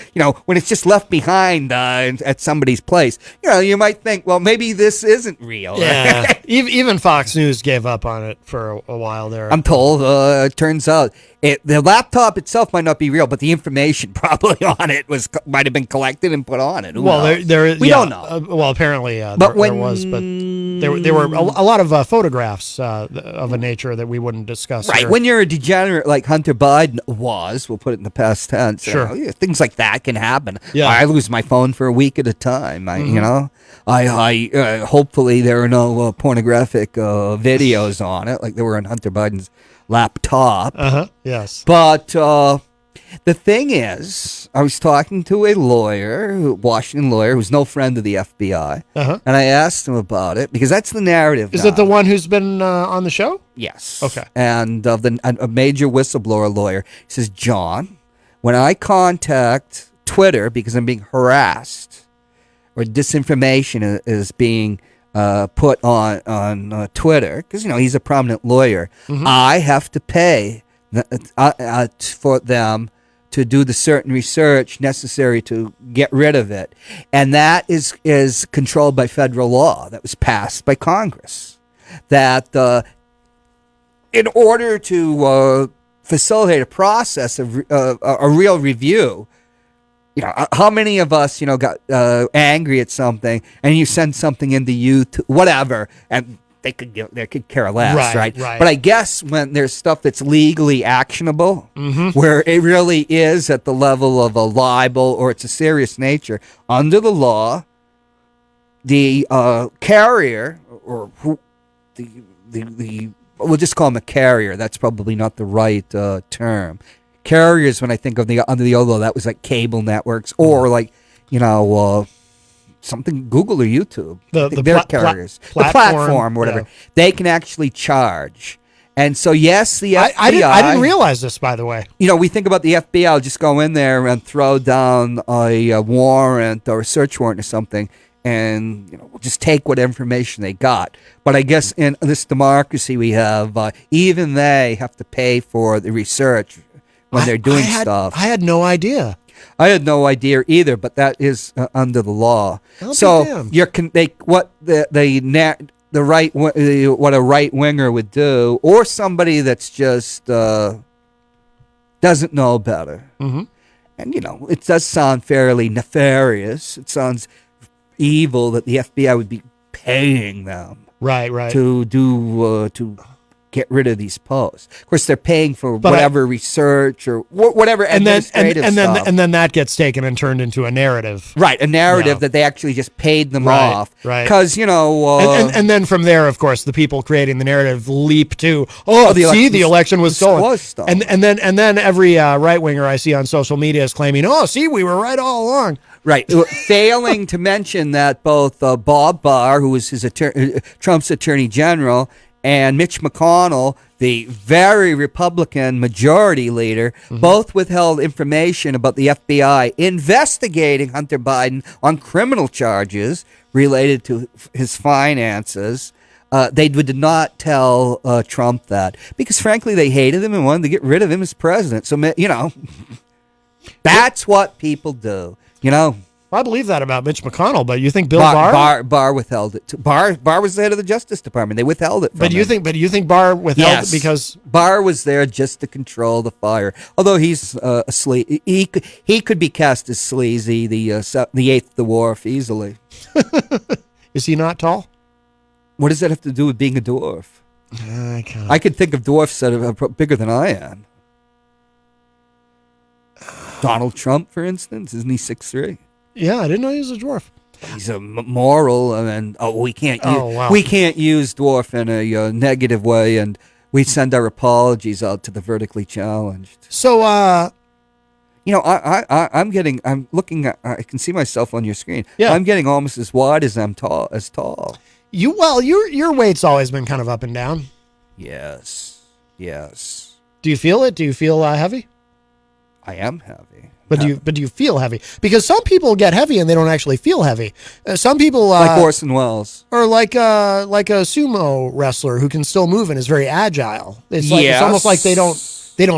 when it's just left behind at somebody's place, you might think, well, maybe this isn't real. Yeah. Even Fox News gave up on it for a while there. I'm told. It turns out the laptop itself might not be real, but the information probably on it might have been collected and put on it. Who knows? We don't know. Apparently, but there was, but there were a lot of photographs of a nature that we wouldn't discuss. Right. Here. When you're a degenerate like Hunter Biden we'll put it in the past tense. Sure. Things like that can happen. Yeah. I lose my phone for a week at a time. I hopefully there are no pornographic videos on it like there were on Hunter Biden's laptop. Yes. But the thing is, I was talking to a Washington lawyer, who's no friend of the FBI, and I asked him about it because that's the narrative. Is it the one who's been on the show? Yes. Okay. And a major whistleblower lawyer. He says, John, when I contact Twitter because I'm being harassed or disinformation is being put on Twitter, because he's a prominent lawyer, I have to pay for them to do the certain research necessary to get rid of it, and that is controlled by federal law that was passed by Congress. That in order to facilitate a process of a real review. How many of us, got angry at something, and you send something into YouTube, whatever, and they could care less, right? But I guess when there's stuff that's legally actionable, where it really is at the level of a libel or it's a serious nature, under the law, the carrier or we'll just call him a carrier. That's probably not the right term. Carriers, when I think of under the old law, that was like cable networks or like something Google or YouTube. They're carriers. The platform or whatever. Yeah. They can actually charge. And so yes, the FBI. I didn't realize this, by the way. We think about the FBI will just go in there and throw down a warrant or a search warrant or something, and we'll just take what information they got. But I guess in this democracy we have, even they have to pay for the research when they're doing stuff. I had no idea. I had no idea either, but that is under the law. So what a right winger would do, or somebody that's just doesn't know better. And it does sound fairly nefarious. It sounds evil that the FBI would be paying them, right, to do to get rid of these posts. Of course, they're paying for whatever research or whatever administrative stuff. And then that gets taken and turned into a narrative. Right, a narrative that they actually just paid them off. Right. Because, and then from there, of course, the people creating the narrative leap to, the election was stolen. And then every right-winger I see on social media is claiming, we were right all along. Right. Failing to mention that both Bob Barr, who was Trump's attorney general, and Mitch McConnell the very Republican majority leader, both withheld information about the FBI investigating Hunter Biden on criminal charges related to his finances. They did not tell Trump that because, frankly, they hated him and wanted to get rid of him as president. So, that's what people do. I believe that about Mitch McConnell, but you think Bill Barr? Barr withheld it. Barr was the head of the Justice Department. They withheld it. But do you think Barr withheld it because Barr was there just to control the fire? Although he's he could be cast as sleazy, the eighth dwarf easily. Is he not tall? What does that have to do with being a dwarf? I could think of dwarfs that are bigger than I am. Donald Trump, for instance, isn't he 6'3"? Yeah, I didn't know he was a dwarf. He's a moral, and we can't use dwarf in a negative way, and we send our apologies out to the vertically challenged. So, I'm looking at, I can see myself on your screen. Yeah. I'm getting almost as wide as I'm tall. Your weight's always been kind of up and down. Yes. Do you feel it? Do you feel heavy? I am heavy. But do you feel heavy? Because some people get heavy and they don't actually feel heavy. Some people like Orson Welles, or like a sumo wrestler who can still move and is very agile. It's almost like they don't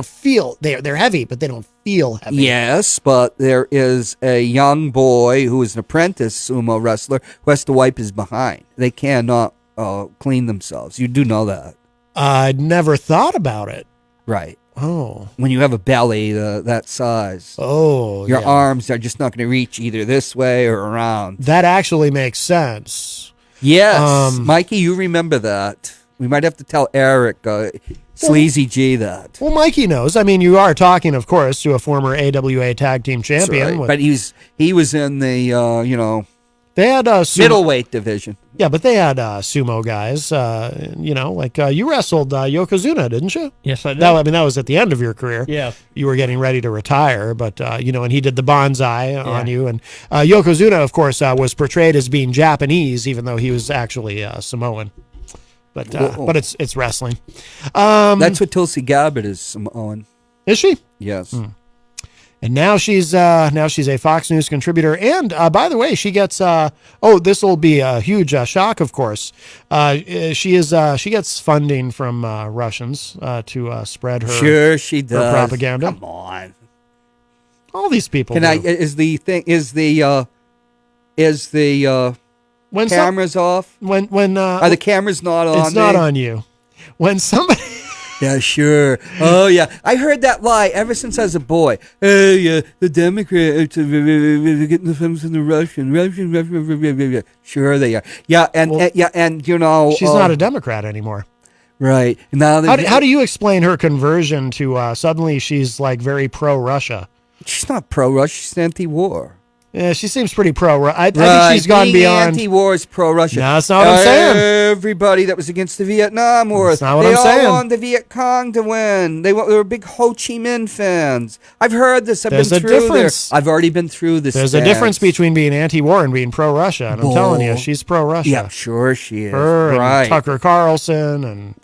feel they're heavy, but they don't feel heavy. Yes, but there is a young boy who is an apprentice sumo wrestler who has to wipe his behind. They cannot clean themselves. You do know that. I'd never thought about it. Right. Oh. When you have a belly that size. Oh, your arms are just not going to reach either this way or around. That actually makes sense. Yes. Mikey, you remember that. We might have to tell Eric, Sleazy G, that. Well, Mikey knows. I mean, you are talking, of course, to a former AWA tag team champion. Right. But he was in the, they had middleweight division. Yeah, but they had sumo guys. You wrestled Yokozuna, didn't you? Yes, I did. That was at the end of your career. Yeah. You were getting ready to retire, but, and he did the bonsai on you. And Yokozuna, of course, was portrayed as being Japanese, even though he was actually Samoan. But it's wrestling. That's what Tulsi Gabbard is, Samoan. Is she? Yes. And now she's a Fox News contributor. And by the way, she gets this will be a huge shock, of course. She gets funding from Russians to spread her sure she does her propaganda. Come on, all these people. Is the when cameras off? When are the cameras not on? It's not on you. When somebody. Yeah, sure. Oh, yeah. I heard that lie ever since I was a boy. Hey, the Democrats are getting the films from the Russian. Sure they are. Yeah, and she's not a Democrat anymore. Right. Now how do you explain her conversion to suddenly she's like very pro-Russia? She's not pro-Russia. She's anti-war. Yeah, she seems pretty pro-Russia. I think she's gone beyond. Anti-war is pro-Russia. No, that's not what I'm saying. Everybody that was against the Vietnam War. That's not what I'm saying. They all wanted the Viet Cong to win. They were big Ho Chi Minh fans. I've heard this. I've been through this. I've already been through this. There's a difference between being anti-war and being pro-Russia. And I'm telling you, she's pro-Russia. Yeah, sure she is. Her right. and Tucker Carlson and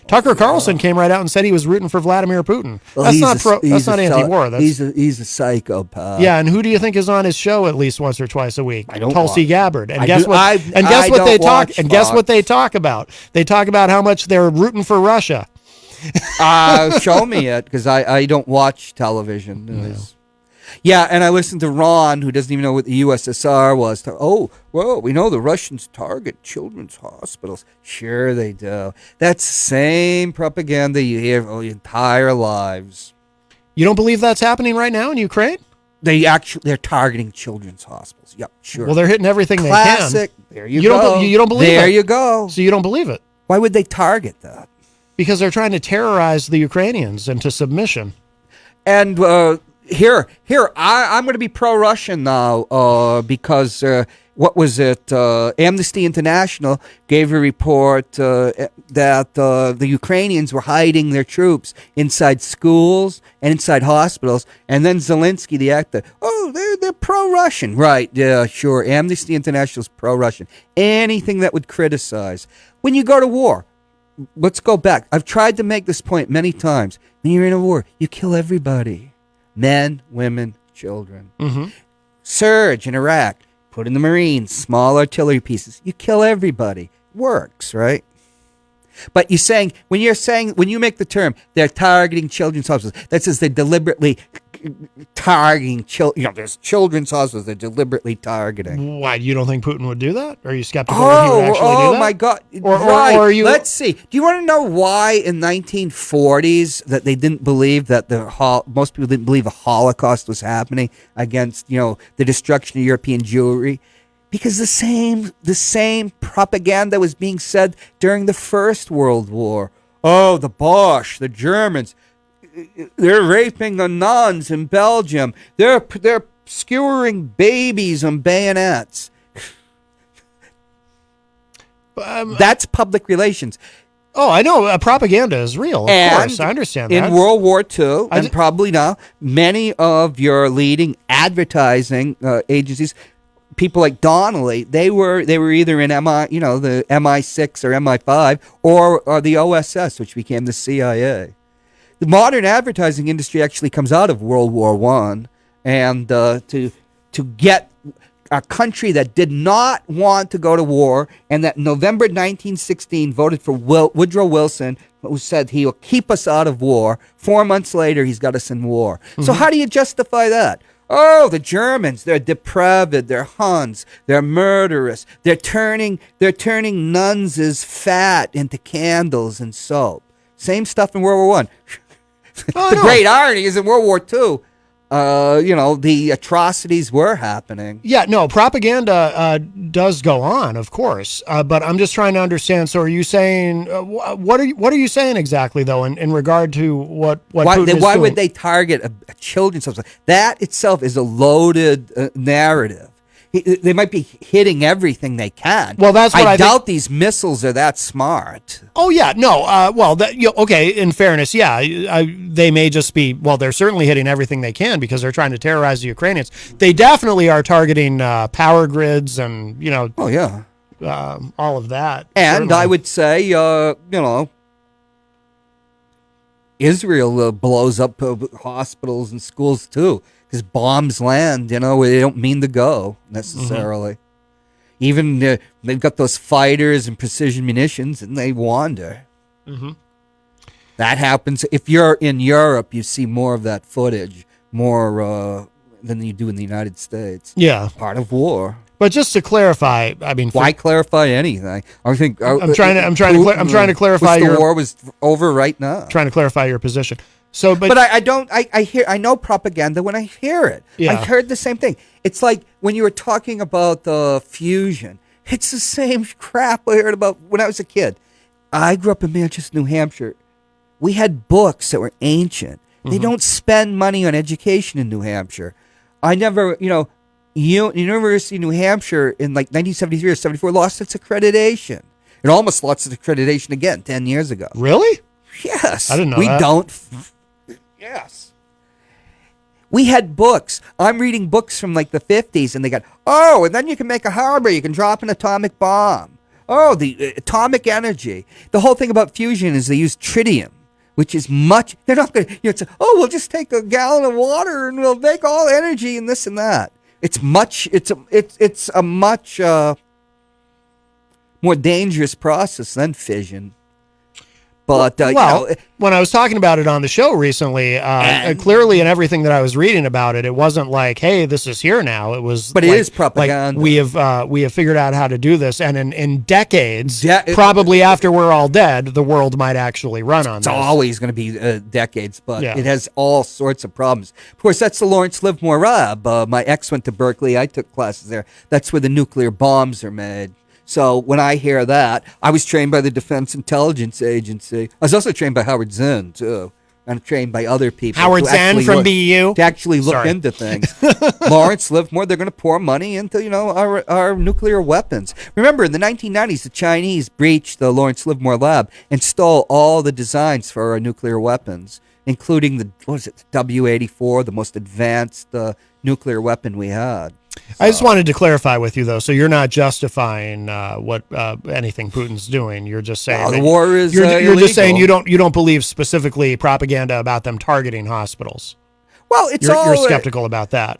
Tucker Carlson came right out and said he was rooting for Vladimir Putin. Well, that's not anti-war. He's a psychopath. Yeah, and who do you think is on his show at least once or twice a week? I don't. Tulsi Gabbard. And guess what they talk about? They talk about how much they're rooting for Russia. Show me it, because I don't watch television. Yeah, and I listened to Ron, who doesn't even know what the USSR was. We know the Russians target children's hospitals. Sure they do. That's the same propaganda you hear all your entire lives. You don't believe that's happening right now in Ukraine? They're targeting children's hospitals. Yep, sure. Well, they're hitting everything Classic. they can. There you go. You don't believe it? There you go. So you don't believe it? Why would they target that? Because they're trying to terrorize the Ukrainians into submission. And here, I'm going to be pro-Russian now because what was it? Amnesty International gave a report that the Ukrainians were hiding their troops inside schools and inside hospitals. And then Zelensky, the actor, they're pro-Russian. Right, yeah, sure. Amnesty International is pro-Russian. Anything that would criticize. When you go to war, let's go back. I've tried to make this point many times. When you're in a war, you kill everybody. Men, women, children. Mm-hmm. Surge in Iraq. Put in the Marines, small artillery pieces. You kill everybody. Works, right? But when you make the term, they're targeting children's hospitals, that says they're deliberately targeting children. There's children's hospitals they're deliberately targeting. Why, you don't think Putin would do that? Are you skeptical that he would actually do that? Oh my God! Right. Or are you? Let's see. Do you want to know why in 1940s that they didn't believe that most people didn't believe a Holocaust was happening against the destruction of European Jewry? Because the same propaganda was being said during the First World War. Oh, the Boche, the Germans, they're raping the nuns in Belgium. They're skewering babies on bayonets. That's public relations. Oh, I know. Propaganda is real. Of course, I understand that. In World War II, and probably now, many of your leading advertising agencies, people like Donnelly, they were either in the MI6 or MI5 or the OSS, which became the CIA. The modern advertising industry actually comes out of World War I, and to get a country that did not want to go to war, and that in November 1916 voted for Woodrow Wilson, who said he will keep us out of war. 4 months later, he's got us in war. Mm-hmm. So how do you justify that? Oh, the Germans, they're depraved, they're Huns, they're murderous, they're turning nuns as fat into candles and soap. Same stuff in World War I. The great irony is in World War II, the atrocities were happening. Yeah, no, propaganda does go on, of course. But I'm just trying to understand. So, are you saying what are you saying exactly, though, in regard to what Putin is why doing? would they target a children's hospital? That itself is a loaded narrative. They might be hitting everything they can. Well, that's what I doubt these missiles are that smart. Oh yeah, no. Okay. In fairness, yeah, they may just be. Well, they're certainly hitting everything they can because they're trying to terrorize the Ukrainians. They definitely are targeting power grids and Oh yeah, all of that. And certainly. I would say, Israel blows up hospitals and schools too. Because bombs land, they don't mean to go necessarily. Mm-hmm. Even they've got those fighters and precision munitions, and they wander. Mm-hmm. That happens. If you're in Europe, you see more of that footage, more than you do in the United States. Yeah, part of war. But just to clarify, I mean, why clarify anything? I think I'm trying to clarify the war was over right now. Trying to clarify your position. So, but I know propaganda when I hear it. Yeah. I heard the same thing. It's like when you were talking about the fusion. It's the same crap I heard about when I was a kid. I grew up in Manchester, New Hampshire. We had books that were ancient. They don't spend money on education in New Hampshire. I never, University of New Hampshire in like 1973 or 74 lost its accreditation. It almost lost its accreditation again 10 years ago. Really? Yes. I didn't know that. Yes. We had books. I'm reading books from like the 50s, and they got, and then you can make a harbor. You can drop an atomic bomb. Oh, the atomic energy. The whole thing about fusion is they use tritium, which is much, they're not going to, we'll just take a gallon of water and we'll make all energy and this and that. It's a much more dangerous process than fission. But when I was talking about it on the show recently, clearly in everything that I was reading about it, it wasn't like, "Hey, this is here now." It was, but it is propaganda. Like we have figured out how to do this, and in decades, probably after we're all dead, the world might actually run on. It's this. always going to be decades, but it has all sorts of problems. Of course, that's the Lawrence Livermore Lab. My ex went to Berkeley. I took classes there. That's where the nuclear bombs are made. So when I hear that, I was trained by the Defense Intelligence Agency. I was also trained by Howard Zinn, too. And trained by other people. Howard Zinn from BU? To actually look into things. Lawrence Livermore, they're going to pour money into, our nuclear weapons. Remember, in the 1990s, the Chinese breached the Lawrence Livermore Lab and stole all the designs for our nuclear weapons, including the W-84, the most advanced nuclear weapon we had. I just wanted to clarify with you, though. So you're not justifying what anything Putin's doing. You're just saying No, the war is you're just saying illegal. you don't believe specifically propaganda about them targeting hospitals. Well, it's You're skeptical about that.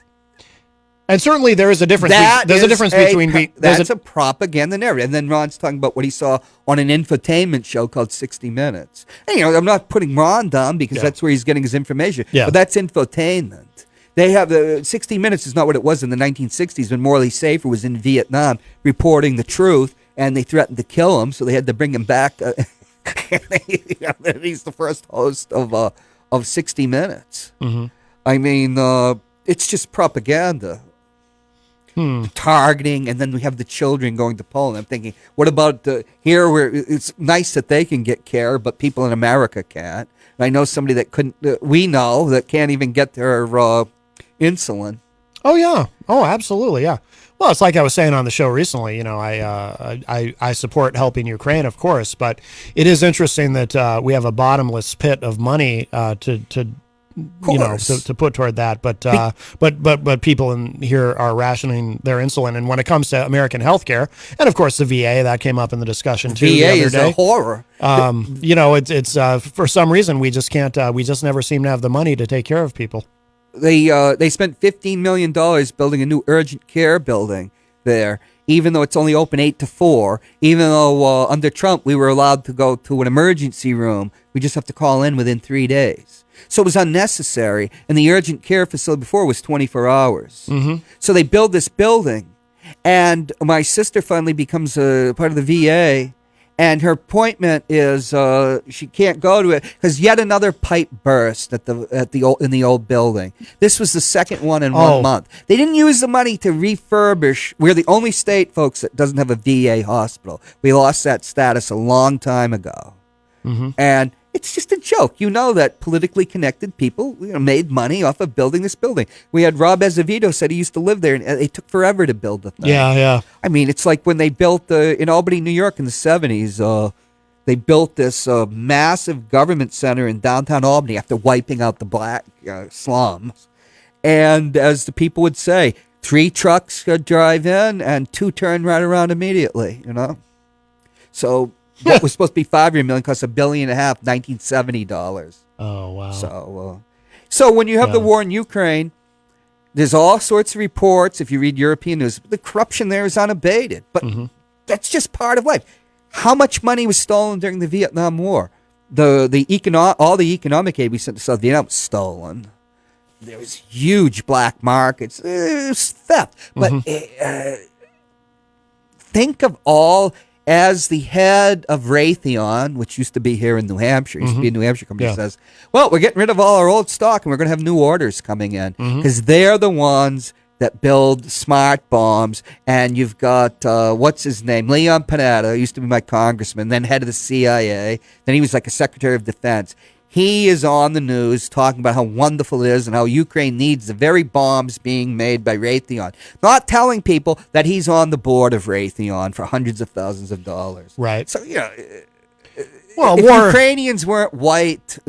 And certainly there is a difference. There's a difference between that's a propaganda narrative. And then Ron's talking about what he saw on an infotainment show called 60 Minutes. And, I'm not putting Ron down because that's where he's getting his information. Yeah. But that's infotainment. They have 60 Minutes is not what it was in the 1960s when Morley Safer was in Vietnam reporting the truth, and they threatened to kill him, so they had to bring him back. He's the first host of 60 Minutes. Mm-hmm. I mean, it's just propaganda. Targeting, and then we have the children going to Poland. I'm thinking, what about here where it's nice that they can get care, but people in America can't. And I know somebody that couldn't, we know, that can't even get their insulin. Oh, yeah. Oh, absolutely, yeah. Well, it's like I was saying on the show recently, I support helping Ukraine, of course, but it is interesting that we have a bottomless pit of money to put toward that, but people in here are rationing their insulin, and when it comes to American healthcare, and of course the VA, that came up in the discussion too. VA the other is day. a horror. It's for some reason we just can't. We just never seem to have the money to take care of people. They spent $15 million building a new urgent care building there, even though it's only open 8 to 4. Even though under Trump we were allowed to go to an emergency room, we just have to call in within 3 days. So it was unnecessary, and the urgent care facility before was 24 hours. Mm-hmm. So they build this building, and my sister finally becomes a part of the VA, and her appointment is she can't go to it because yet another pipe burst in the old building. This was the second one in 1 month. They didn't use the money to refurbish. We're the only state, folks, that doesn't have a VA hospital. We lost that status a long time ago, and it's just a joke. You know that politically connected people made money off of building this building. We had Rob Azevedo said he used to live there, and it took forever to build the thing. Yeah. I mean, it's like when they built in Albany, New York in the 70s, they built this massive government center in downtown Albany after wiping out the black slums. And as the people would say, 3 trucks could drive in and 2 turn right around immediately, So what was supposed to be $5 million cost $1.5 billion, $1970. Oh, wow. So when you have the war in Ukraine, there's all sorts of reports. If you read European news, the corruption there is unabated. But that's just part of life. How much money was stolen during the Vietnam War? All the economic aid we sent to South Vietnam was stolen. There was huge black markets. It was theft. But think of all. As the head of Raytheon, which used to be here in New Hampshire, used to be a New Hampshire company, says, well, we're getting rid of all our old stock and we're going to have new orders coming in because they're the ones that build smart bombs. And you've got, what's his name? Leon Panetta, used to be my congressman, then head of the CIA. Then he was like a Secretary of Defense. He is on the news talking about how wonderful it is and how Ukraine needs the very bombs being made by Raytheon. Not telling people that he's on the board of Raytheon for hundreds of thousands of dollars. Right. So, well, if Ukrainians weren't white,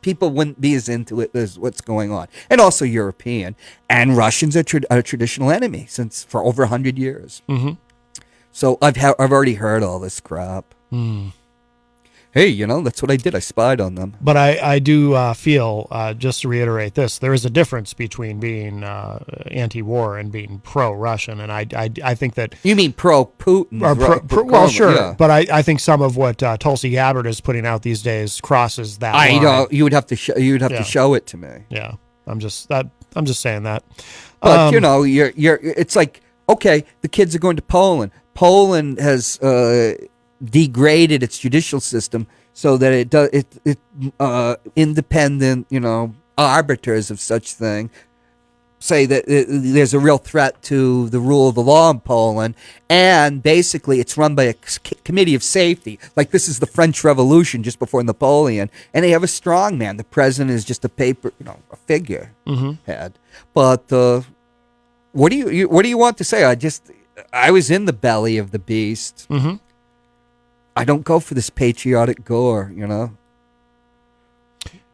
people wouldn't be as into it as what's going on. And also European. And Russians are a traditional enemy for over 100 years. So I've already heard all this crap. Hey, that's what I did. I spied on them. But I do feel, just to reiterate this, there is a difference between being anti-war and being pro-Russian, and I think that... You mean pro-Putin? Well, sure, yeah. But I think some of what Tulsi Gabbard is putting out these days crosses that line. know you would have to to show it to me. Yeah, I'm just saying that. But you're it's like, okay, the kids are going to Poland. Poland has degraded its judicial system so that it independent arbiters of such thing say that there's a real threat to the rule of the law in Poland, and basically it's run by a committee of safety. Like this is the French Revolution just before Napoleon, and they have a strong man. The president is just a figure head. But what do you want to say? I was in the belly of the beast. Mm-hmm. I don't go for this patriotic gore,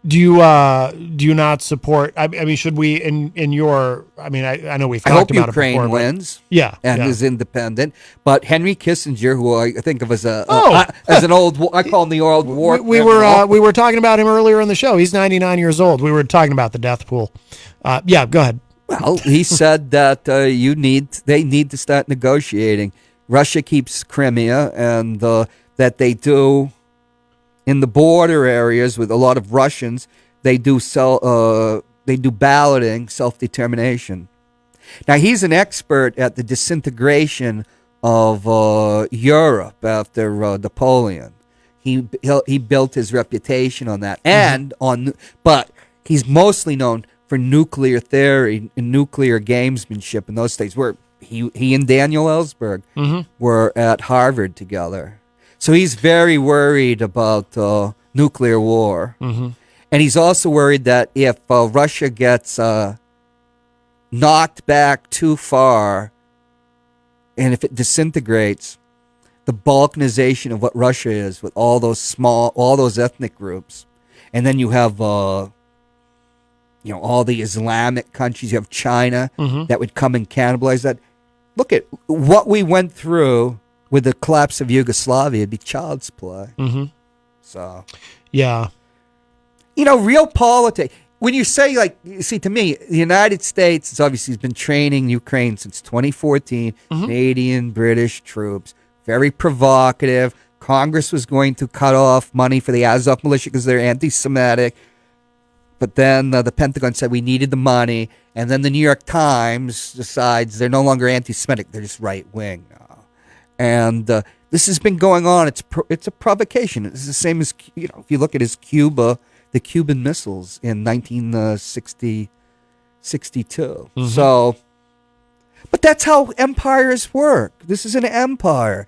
Do you not support? I mean, should we in your? I mean, I know we've I talked hope about Ukraine it before. but- wins. Yeah, and yeah. is independent. But Henry Kissinger, who I think of as Oh. as an old, I call him the old war. We were talking about him earlier in the show. He's 99 years old. We were talking about the death pool. Yeah, go ahead. Well, he said that they need to start negotiating. Russia keeps Crimea, and that they do in the border areas with a lot of Russians. They do balloting, self-determination. Now he's an expert at the disintegration of Europe after Napoleon. He built his reputation on that, but he's mostly known for nuclear theory and nuclear gamesmanship in those days. Where he and Daniel Ellsberg were at Harvard together, so he's very worried about nuclear war, and he's also worried that if Russia gets knocked back too far, and if it disintegrates, the balkanization of what Russia is with all those ethnic groups, and then you have all the Islamic countries. You have China that would come and cannibalize that. Look at what we went through with the collapse of Yugoslavia. It'd be child's play. So, yeah, real politics. When you say, to me, the United States has obviously been training Ukraine since 2014. Canadian, British troops, very provocative. Congress was going to cut off money for the Azov militia because they're anti-Semitic. But then the Pentagon said we needed the money. And then the New York Times decides they're no longer anti-Semitic. They're just right-wing now. And this has been going on. It's a provocation. It's the same as, if you look at the Cuban missiles in 1962. So, but that's how empires work. This is an empire.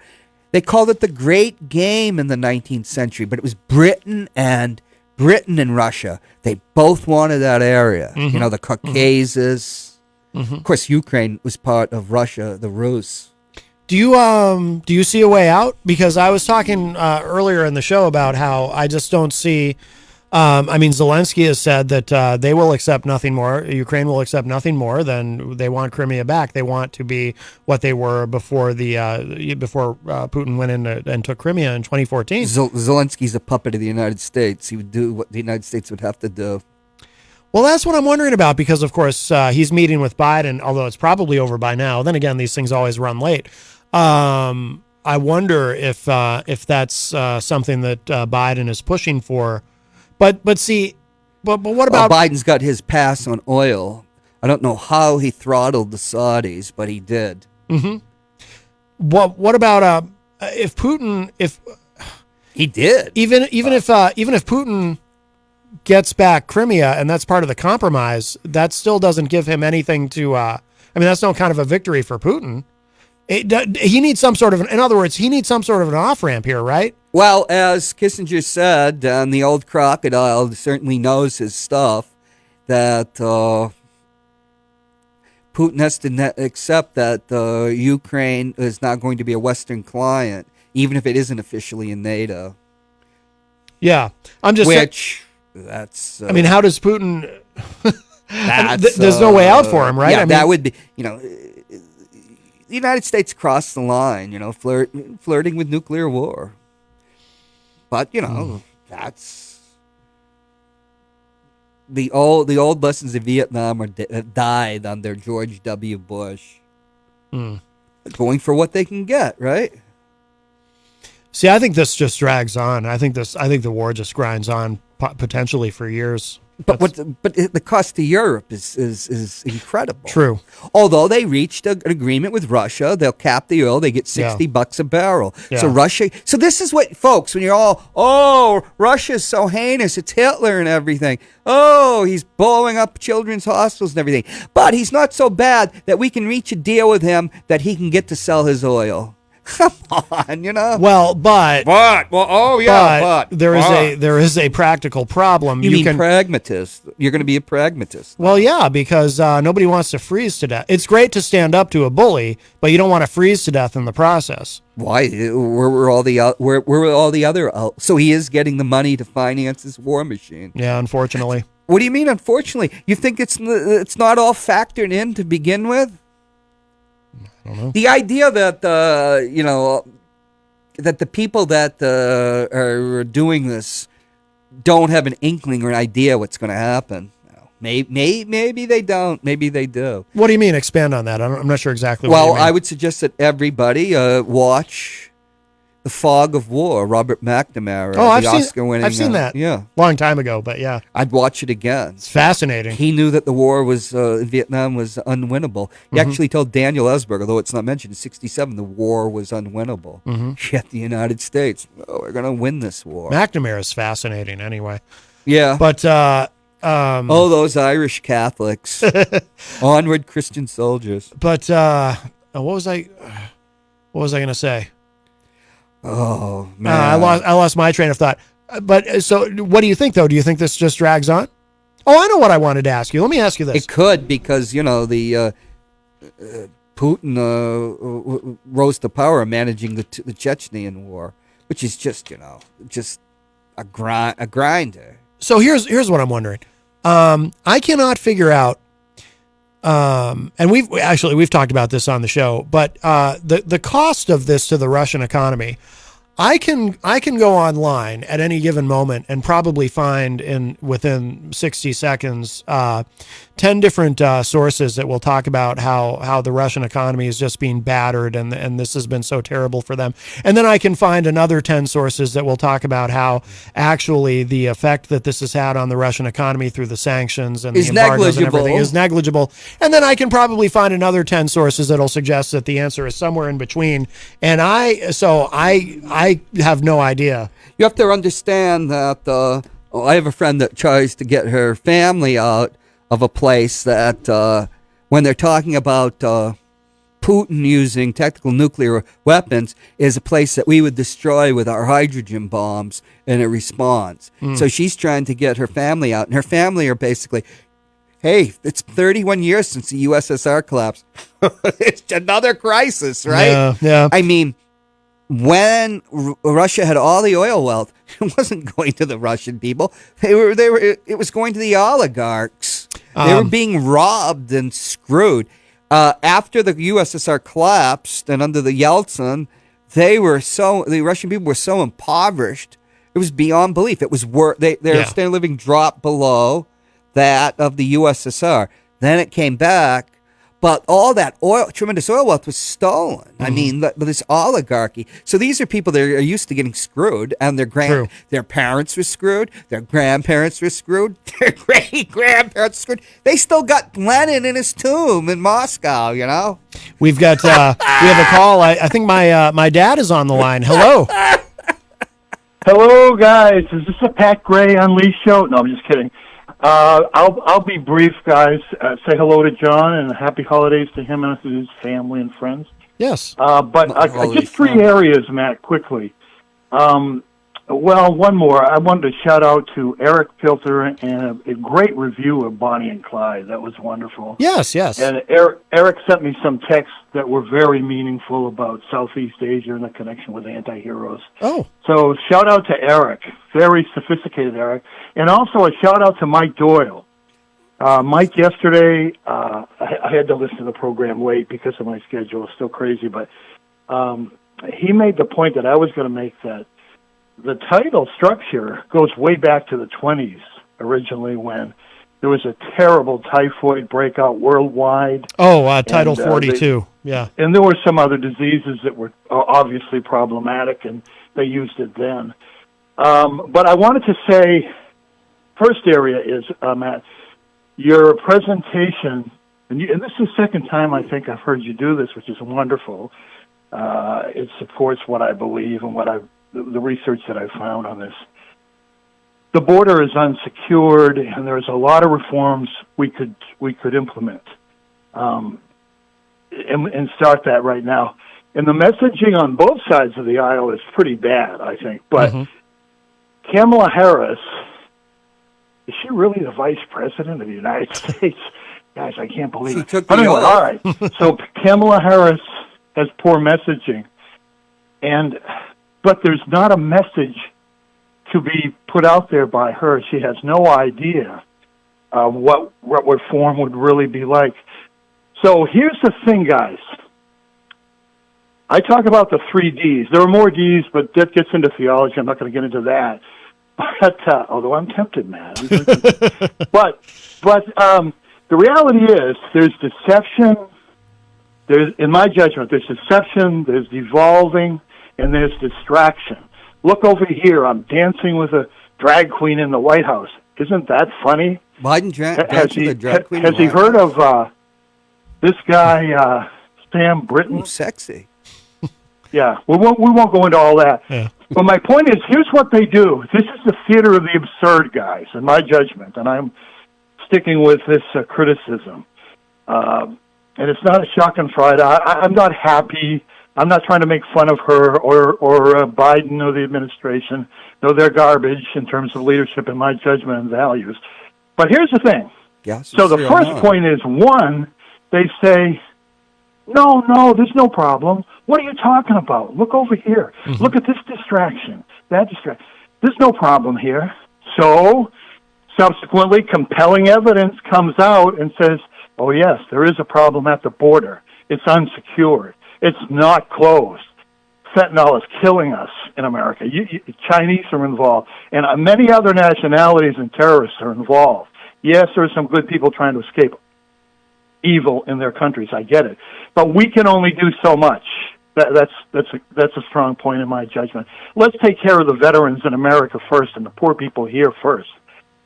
They called it the Great Game in the 19th century, but it was Britain and Russia. They both wanted that area. The Caucasus. Of course, Ukraine was part of Russia, the Rus. Do you see a way out? Because I was talking earlier in the show about how I just don't see. Zelensky has said that they will accept nothing more. Ukraine will accept nothing more than they want Crimea back. They want to be what they were before Putin went in and took Crimea in 2014. Zelensky's a puppet of the United States. He would do what the United States would have to do. Well, that's what I'm wondering about because, of course, he's meeting with Biden, although it's probably over by now. Then again, these things always run late. I wonder if that's something that Biden is pushing for. But what about Biden's got his pass on oil? I don't know how he throttled the Saudis, but he did. What about if Putin? If he did, even if Putin gets back Crimea and that's part of the compromise, that still doesn't give him anything to. That's no kind of a victory for Putin. He needs some sort of, in other words, he needs some sort of an off ramp here, right? Well, as Kissinger said, and the old crocodile certainly knows his stuff, that Putin has to accept that Ukraine is not going to be a Western client, even if it isn't officially in NATO. Yeah, I'm just that's. how does Putin? There's no way out for him, right? Yeah, that would be. The United States crossed the line, flirting with nuclear war. But that's the old lessons of Vietnam died under George W. Bush. Going for what they can get, right? See, I think this just drags on. I think the war just grinds on potentially for years. But the cost to Europe is incredible. True. Although they reached an agreement with Russia, they'll cap the oil. They get $60 a barrel. Yeah. So Russia. So this is what, folks, when you're all, Russia's so heinous. It's Hitler and everything. Oh, he's blowing up children's hospitals and everything. But he's not so bad that we can reach a deal with him that he can get to sell his oil. Come on, you know. Well, but there is a practical problem. You mean pragmatist? You're going to be a pragmatist. Well, yeah, because nobody wants to freeze to death. It's great to stand up to a bully, but you don't want to freeze to death in the process. Why? Where were all the other? So he is getting the money to finance his war machine. Yeah, unfortunately. What do you mean? Unfortunately, you think it's not all factored in to begin with? I don't know. The idea that that the people that are doing this don't have an inkling or an idea what's going to happen. Maybe they don't. Maybe they do. What do you mean? Expand on that. I'm not sure exactly. Well, what you mean. I would suggest that everybody watch The Fog of War, Robert McNamara. Oh, I've seen that. Yeah, long time ago, but yeah, I'd watch it again. It's fascinating. He knew that the war was in Vietnam was unwinnable. He actually told Daniel Ellsberg, although it's not mentioned in '67, the war was unwinnable. Yet the United States, we're going to win this war. McNamara is fascinating, anyway. Yeah, but those Irish Catholics, onward Christian soldiers. But what was I going to say? Oh man, I lost my train of thought. But so, what do you think, though? Do you think this just drags on? Oh, I know what I wanted to ask you. Let me ask you this. It could, because the Putin rose to power managing the Chechenian war, which is just a grinder. So here's what I'm wondering. I cannot figure out. And we've talked about this on the show, but the cost of this to the Russian economy, I can go online at any given moment and probably find within 60 seconds 10 different sources that will talk about how the Russian economy is just being battered and this has been so terrible for them. And then I can find another 10 sources that will talk about how actually the effect that this has had on the Russian economy through the sanctions and the embargoes and everything is negligible. And then I can probably find another 10 sources that'll suggest that the answer is somewhere in between. And I have no idea. You have to understand that I have a friend that tries to get her family out of a place that when they're talking about Putin using tactical nuclear weapons, is a place that we would destroy with our hydrogen bombs in a response. So she's trying to get her family out, and her family are basically, hey, it's 31 years since the USSR collapsed. It's another crisis, right? Yeah. I mean, when Russia had all the oil wealth, it wasn't going to the Russian people. It was going to the oligarchs. They were being robbed and screwed. After the USSR collapsed and under the Yeltsin, the Russian people were so impoverished, it was beyond belief. It was their standard of living dropped below that of the USSR. Then it came back. But all that tremendous oil wealth was stolen. I mean, this oligarchy. So these are people that are used to getting screwed, and their parents were screwed, their grandparents were screwed, their great-grandparents were screwed. They still got Lenin in his tomb in Moscow, you know? We've got, we have a call. I think my dad is on the line. Hello. Hello, guys. Is this a Pat Gray Unleashed show? No, I'm just kidding. I'll be brief, guys. Say hello to John and happy holidays to him and his family and friends. Yes. But just three areas, Matt, quickly. Well, one more. I wanted to shout out to Eric Filter and a great review of Bonnie and Clyde. That was wonderful. Yes. And Eric sent me some texts that were very meaningful about Southeast Asia and the connection with anti-heroes. Oh. So shout out to Eric. Very sophisticated Eric. And also a shout out to Mike Doyle. Mike, yesterday, I had to listen to the program late because of my schedule. It's still crazy, but he made the point that I was going to make, that the title structure goes way back to the 20s originally, when there was a terrible typhoid breakout worldwide. Oh, Title 42. Yeah. And there were some other diseases that were obviously problematic, and they used it then. But I wanted to say, first area is, Matt, your presentation, and this is the second time I think I've heard you do this, which is wonderful. It supports what I believe and the research that I found on this. The border is unsecured, and there's a lot of reforms we could implement, and start that right now. And the messaging on both sides of the aisle is pretty bad, I think. But Kamala Harris, is she really the vice president of the United States? Guys, I can't believe it. took the Anyway, oath. all right. So Kamala Harris has poor messaging, but there's not a message to be put out there by her. She has no idea what reform would really be like. So here's the thing, guys. I talk about the 3 Ds. There are more Ds, but that gets into theology. I'm not going to get into that. But although I'm tempted, man. But the reality is, there's deception. In my judgment, there's deception, there's devolving, and there's distraction. Look over here. I'm dancing with a drag queen in the White House. Isn't that funny? Biden dancing with a drag queen. Has he heard of this guy, Sam Britton? Sexy. Yeah, we won't go into all that. Yeah. But my point is, here's what they do. This is the theater of the absurd, guys, in my judgment, and I'm sticking with this criticism. And it's not a shock and fright. I'm not happy. I'm not trying to make fun of her or Biden or the administration. No, they're garbage in terms of leadership, in my judgment, and values. But here's the thing. Yes, so the first point is, one, they say, no, there's no problem. What are you talking about? Look over here. Look at this distraction, that distraction. There's no problem here. So, subsequently, compelling evidence comes out and says, oh, yes, there is a problem at the border. It's unsecured. It's not closed. Fentanyl is killing us in America. Chinese are involved, and many other nationalities and terrorists are involved. Yes, there are some good people trying to escape evil in their countries. I get it, but we can only do so much. That's a strong point in my judgment. Let's take care of the veterans in America first, and the poor people here first,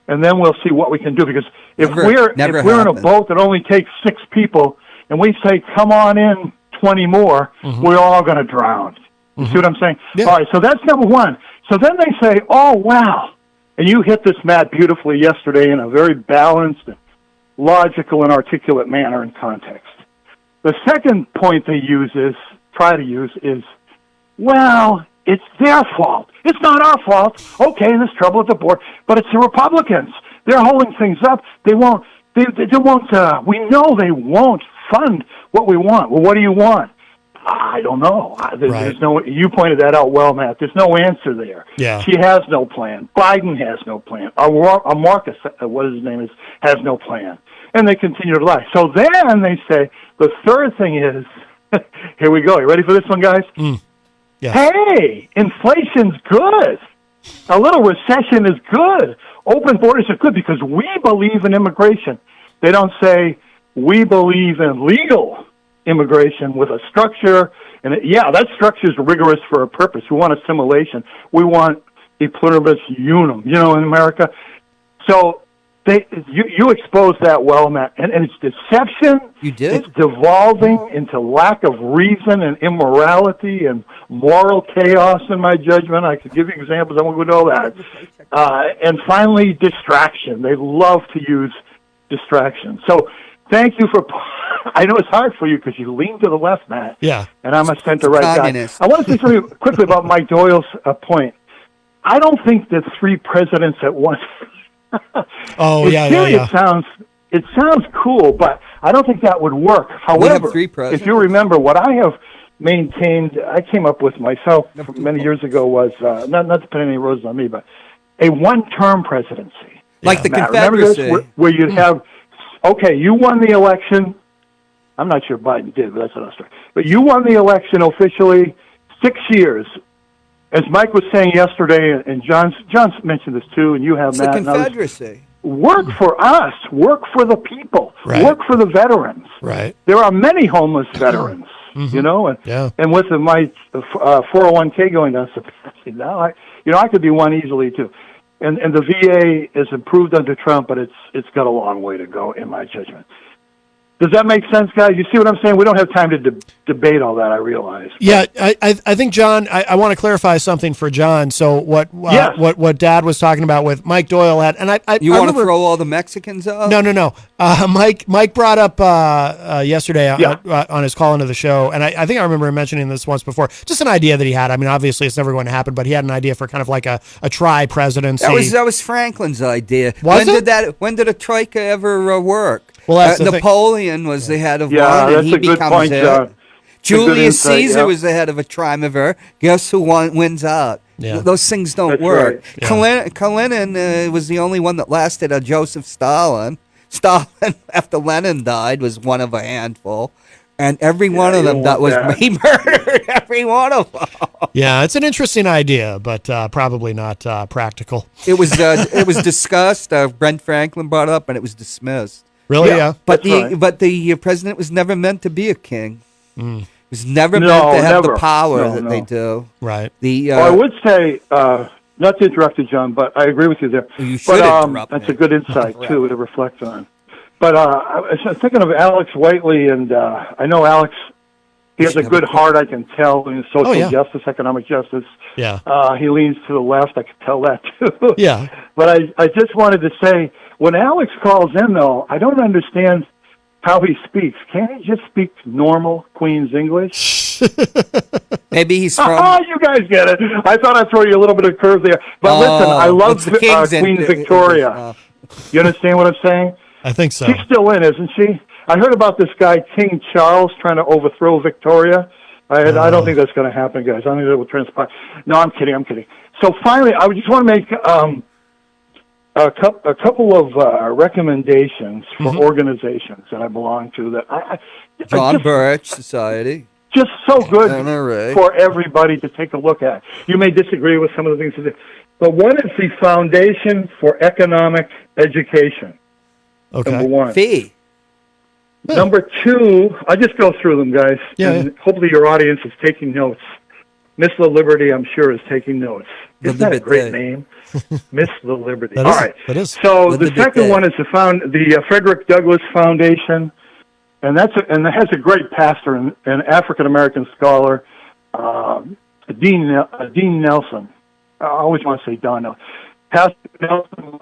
and then we'll see what we can do. Because if we're in a boat that only takes 6 people, and we say, "Come on in, 20 more," we're all going to drown. You see what I'm saying? Yeah. All right, so that's number one. So then they say, "Oh wow," and you hit this, Matt, beautifully yesterday in a very balanced, logical, and articulate manner and context. The second point they try to use is, well, it's their fault. It's not our fault. Okay, there's trouble at the board, but it's the Republicans. They're holding things up. They won't. We know they won't fund what we want. Well, what do you want? I don't know. There's no. You pointed that out well, Matt. There's no answer there. Yeah. She has no plan. Biden has no plan. Marcus, what his name is, has no plan. And they continue to lie. So then they say, the third thing is, here we go. You ready for this one, guys? Yeah. Hey, inflation's good. A little recession is good. Open borders are good because we believe in immigration. They don't say, we believe in legal immigration with a structure. And that structure is rigorous for a purpose. We want assimilation. We want e pluribus unum, in America. So you exposed that well, Matt. And it's deception. You did. It's devolving into lack of reason and immorality and moral chaos, in my judgment. I could give you examples. I won't go into all that. And finally, distraction. They love to use distraction. So thank you for... I know it's hard for you because you lean to the left, Matt. Yeah. And I'm a center-right guy. I want to say something quickly about Mike Doyle's point. I don't think that 3 presidents at once... It sounds cool, but I don't think that would work. However, if you remember, what I have maintained, I came up with myself many years ago was, not to put any roses on me, but a one-term presidency. Like the Matt, Confederacy. remember this, where you'd have, okay, you won the election. I'm not sure Biden did, but that's another story. But you won the election officially 6 years. As Mike was saying yesterday, and John mentioned this too, and you have, it's Matt. The Confederacy. Work for us. Work for the people. Right. Work for the veterans. Right. There are many homeless veterans, and with my 401k going down, now I could be one easily too. And the VA is improved under Trump, but it's got a long way to go, in my judgment. Does that make sense, guys? You see what I'm saying? We don't have time to debate all that, I realize. Yeah, I think, John, I want to clarify something for John. So what Dad was talking about with Mike Doyle had, and You want to throw all the Mexicans out? No. Mike brought up yesterday on his call into the show, and I think I remember him mentioning this once before. Just an idea that he had. I mean, obviously it's never going to happen, but he had an idea for kind of like a tri-presidency. That was Franklin's idea. Was When did a troika ever work? Well, that's the thing. Napoleon was the head of one, that's and he a good becomes point, it. John. Julius Caesar was the head of a triumvir. Guess who wins out? Yeah. Those things don't That's work. right. Kalinin was the only one that lasted. Joseph Stalin. Stalin, after Lenin died, was one of a handful. And every one of them that was he murdered every one of them. Yeah, it's an interesting idea, but probably not practical. It was discussed. Brent Franklin brought it up, and it was dismissed. Really? Yeah. But the president was never meant to be a king. Mm. It was never meant to have the power that they do. Right. I would say, not to interrupt you, John, but I agree with you there. You should interrupt That's me. a good insight, too, to reflect on. But I was thinking of Alex Whiteley, and I know Alex, he has a good heart, I can tell, in social justice, economic justice. Yeah. He leans to the left, I can tell that, too. Yeah. But I just wanted to say, when Alex calls in, though, I don't understand how he speaks. Can't he just speak normal Queen's English? Maybe he's from... you guys get it. I thought I'd throw you a little bit of curve there. But listen, I love Queen Victoria. You understand what I'm saying? I think so. She's still in, isn't she? I heard about this guy, King Charles, trying to overthrow Victoria. I don't think that's going to happen, guys. I don't think that will transpire. No, I'm kidding. So finally, I just want to make a couple of recommendations for organizations that I belong to. That John Birch Society. Just so good NRA. For everybody to take a look at. You may disagree with some of the things that but one is the Foundation for Economic Education. Okay. Number one. Fee. Number two, I just go through them, guys. Yeah. And hopefully your audience is taking notes. Miss La Liberty, I'm sure, is taking notes. Isn't that a great name? Miss La Liberty. All right. That is. So the second one is the Frederick Douglass Foundation, and that has a great pastor, an African American scholar, Dean Nelson. I always want to say Don Nelson. Pastor Nelson,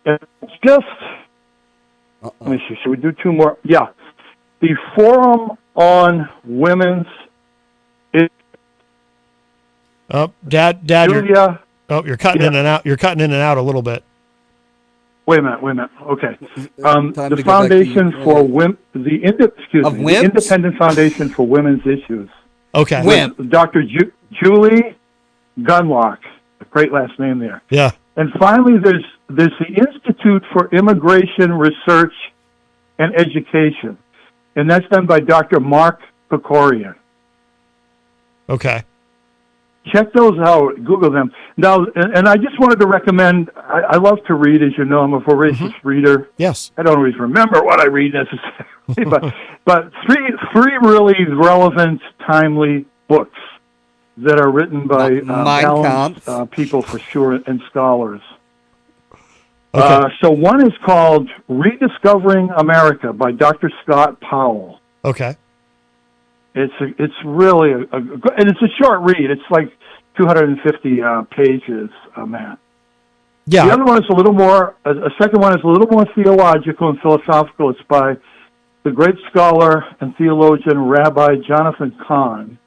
and it's just. Let me see. Should we do two more? Yeah. The Forum on Women's. Dad, Julia. You're cutting in and out. You're cutting in and out a little bit. Wait a minute. Okay. The Foundation for Women, the Independent Foundation for Women's Issues. Okay. Dr. Julie Gunlock. A great last name there. Yeah. And finally, there's the Institute for Immigration Research and Education, and that's done by Dr. Mark Pecorian. Okay. Check those out. Google them. Now, and I just wanted to recommend, I love to read, as you know. I'm a voracious reader. Yes. I don't always remember what I read necessarily, but three really relevant, timely books that are written by balanced people for sure and scholars. Okay. So one is called Rediscovering America by Dr. Scott Powell. Okay. It's really and it's a short read. It's like 250 pages, Matt. Yeah. The other one is a little more. A second one is a little more theological and philosophical. It's by the great scholar and theologian Rabbi Jonathan Cahn.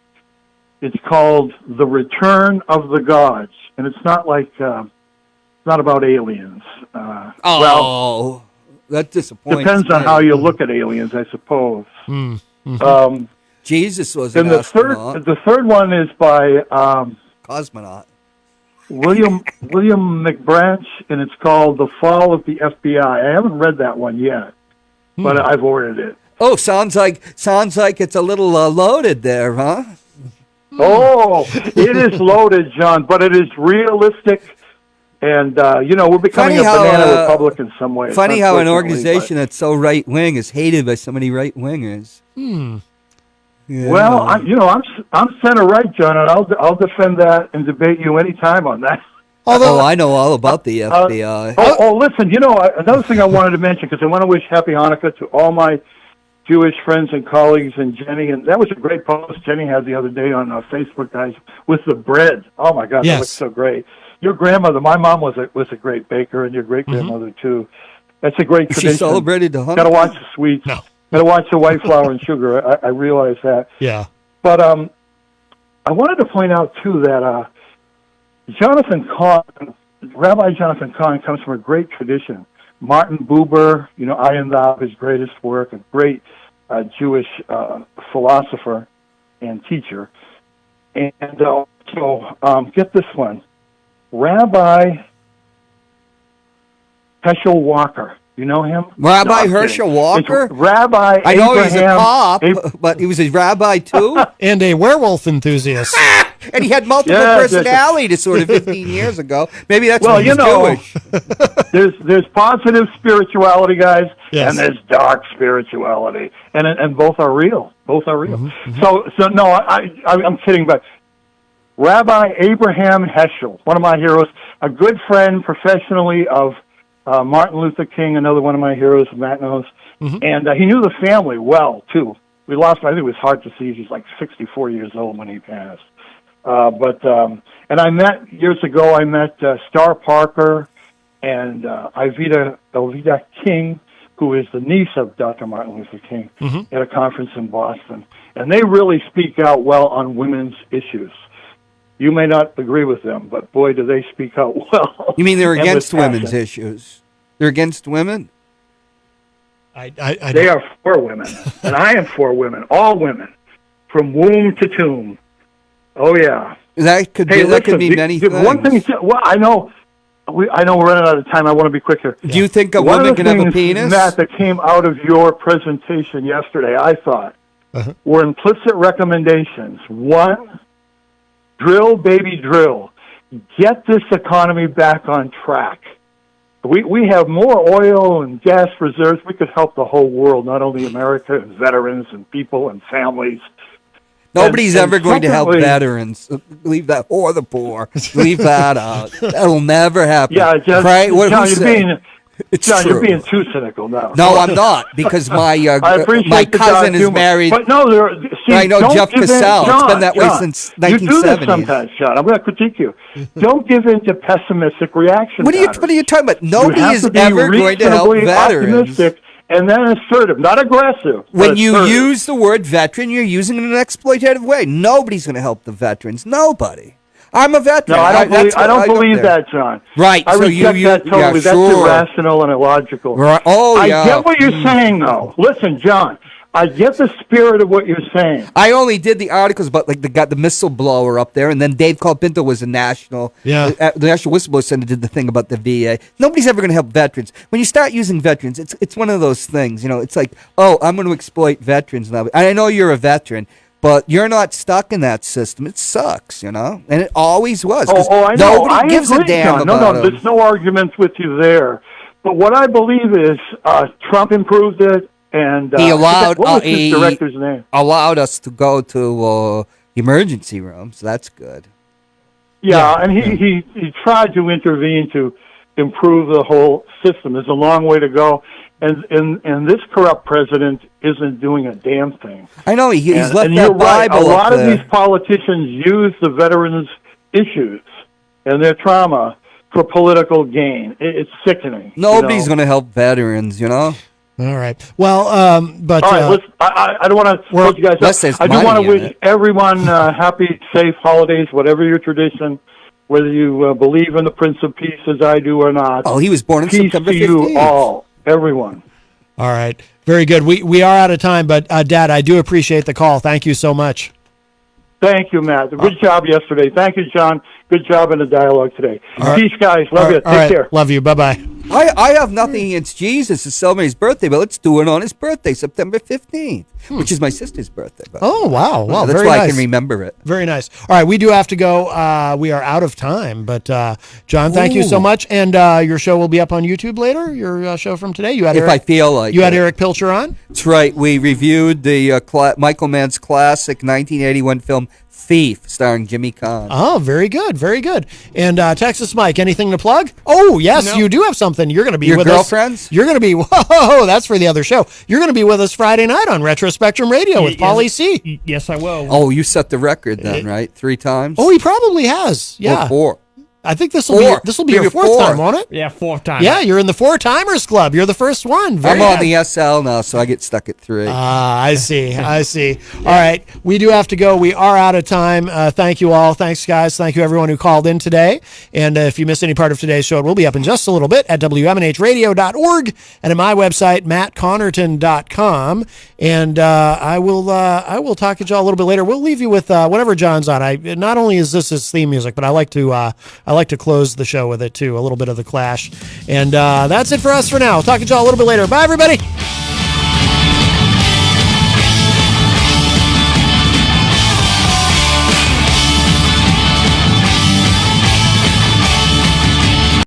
It's called The Return of the Gods, and it's not like it's not about aliens. Well, that disappoints. Depends on how you look at aliens, I suppose. Mm-hmm. Jesus was an astronaut. The third one is by cosmonaut William McBranch, and it's called The Fall of the FBI. I haven't read that one yet, but I've ordered it. Oh, sounds like it's a little loaded there, huh? Oh, it is loaded, John, but it is realistic. And, we're becoming a banana republic in some ways. Funny how an organization that's so right-wing is hated by so many right-wingers. Yeah. Well, I'm center-right, John, and I'll defend that and debate you anytime on that. Although I know all about the FBI. Listen, another thing I wanted to mention, because I want to wish Happy Hanukkah to all my Jewish friends and colleagues, and Jenny, and that was a great post Jenny had the other day on Facebook, guys, with the bread. Oh my God, Yes. that looks so great. Your grandmother, my mom was a great baker, and your great grandmother too. That's a great tradition. She celebrated the 100th. Got to watch the sweets. No. Got to watch the white flour and sugar. I realize that. Yeah. But I wanted to point out too that Jonathan Cahn, Rabbi Jonathan Cahn, comes from a great tradition. Martin Buber, I and Thou, his greatest work, a great Jewish philosopher and teacher. And so get this one. Rabbi Herschel Walker. You know him? Rabbi No, Herschel Walker? It's Rabbi I know Abraham, he's a cop, but he was a rabbi too? And a werewolf enthusiast. And he had multiple personality disorder 15 years ago. Maybe that's why he's Jewish. there's positive spirituality, guys, Yes. and there's dark spirituality, and both are real. Both are real. Mm-hmm, So no, I'm kidding, but Rabbi Abraham Heschel, one of my heroes, a good friend professionally of Martin Luther King, another one of my heroes, Matt knows, and he knew the family well too. We lost him. I think it was hard to see. He's like 64 years old when he passed. And I met years ago. I met Star Parker and Elvita King, who is the niece of Dr. Martin Luther King, at a conference in Boston, and they really speak out well on women's issues. You may not agree with them, but boy, do they speak out well. You mean they're and with against women's passion. issues? They're against women? They are for women, and I am for women, all women, from womb to tomb. Oh yeah, that could mean many things. One thing, I know we're running out of time. I want to be quick here. Do you think a One woman of the can have a things, penis? Matt, that came out of your presentation yesterday, I thought, were implicit recommendations. One, drill, baby, drill. Get this economy back on track. We have more oil and gas reserves. We could help the whole world, not only America, and veterans and people and families. Nobody's And ever going to help secondly- veterans. Leave that, or the poor. Leave that out. That'll never happen. Yeah, just, right? What John, who you're said? being, It's John, you're true. being too cynical now. No, I'm not, because my I appreciate my the cousin dark is humor. married. But no, see, I know don't Jeff give in- Cassell. It's John, been that way John, since You do this 1970s. sometimes, John. I'm going to critique you. Don't give in to pessimistic reactions. What are you talking about? Nobody you have is to be ever going to help reasonably veterans. optimistic and then assertive, not aggressive. but When you assertive. use the word veteran, you're using it in an exploitative way. Nobody's going to help the veterans. Nobody. I'm a veteran. No, I don't believe, that's what I don't go believe there. that, John. Right. I so reject you that totally. yeah, That's sure. irrational and illogical. Right. Oh, yeah. I get what you're saying, though. Listen, John, I get the spirit of what you're saying. I only did the articles about like the missile blower up there, and then Dave Colpinto was a national, the National Whistleblower Center did the thing about the VA. Nobody's ever going to help veterans. When you start using veterans, it's one of those things. It's like, oh, I'm going to exploit veterans now. And I know you're a veteran, but you're not stuck in that system. It sucks, and it always was. 'cause I know. Nobody I gives agree, a damn John. about No, them. there's no arguments with you there. But what I believe is Trump improved it, and He allowed what was his director's name? allowed us to go to emergency rooms. That's good. Yeah, and he tried to intervene to improve the whole system. There's a long way to go, and this corrupt president isn't doing a damn thing. I know he's and, left and that you're right. Bible A lot up of there. these politicians use the veterans' issues and their trauma for political gain. It's sickening. Nobody's going to help veterans, All right. Well, but all right, I don't want to hold you guys unless up. there's I do want money to in wish it. everyone happy, safe holidays, whatever your tradition, whether you believe in the Prince of Peace as I do or not. Oh, he was born in Peace September to you 15th. all, everyone. all right. Very good. We are out of time, but Dad, I do appreciate the call. Thank you so much. Thank you, Matt. Good job yesterday. Thank you, John. Good job in the dialogue today. Peace, guys. Love you. Take care. Love you. Bye-bye. I have nothing against Jesus to celebrate his birthday, but let's do it on his birthday, September 15th, which is my sister's birthday. Oh, wow. Well, that's very why nice. I can remember it. Very nice. All right, we do have to go. We are out of time, but John, thank you so Ooh. much. And your show will be up on YouTube later. Your show from today. You had If Eric, I feel like you had it. Eric Pilcher on. That's right. We reviewed the Michael Mann's classic 1981 film Thief, starring Jimmy Kahn. Oh, very good, very good. And Texas Mike, anything to plug? Oh, yes, No. you do have something. You're going to be Your with girlfriends? us. You're going to be, whoa, that's for the other show. You're going to be with us Friday night on Retro Spectrum Radio with Paulie C. Yes, I will. Oh, you set the record then, right? 3 times? Oh, he probably has. Yeah. Or 4. I think this will be your Maybe 4th time, won't it? Yeah, 4th time. Yeah, you're in the 4-timers club. You're the first one. Very I'm on good. the SL now, so I get stuck at 3. I see. I see. All right. We do have to go. We are out of time. Thank you all. Thanks, guys. Thank you, everyone who called in today. And if you missed any part of today's show, it will be up in just a little bit at WMNHradio.org and at my website, mattconnerton.com. And I will talk to y'all a little bit later. We'll leave you with whatever John's on. Not only is this his theme music, but I like to close the show with it too. A little bit of The Clash. And that's it for us for now. Talk to y'all a little bit later. Bye, everybody.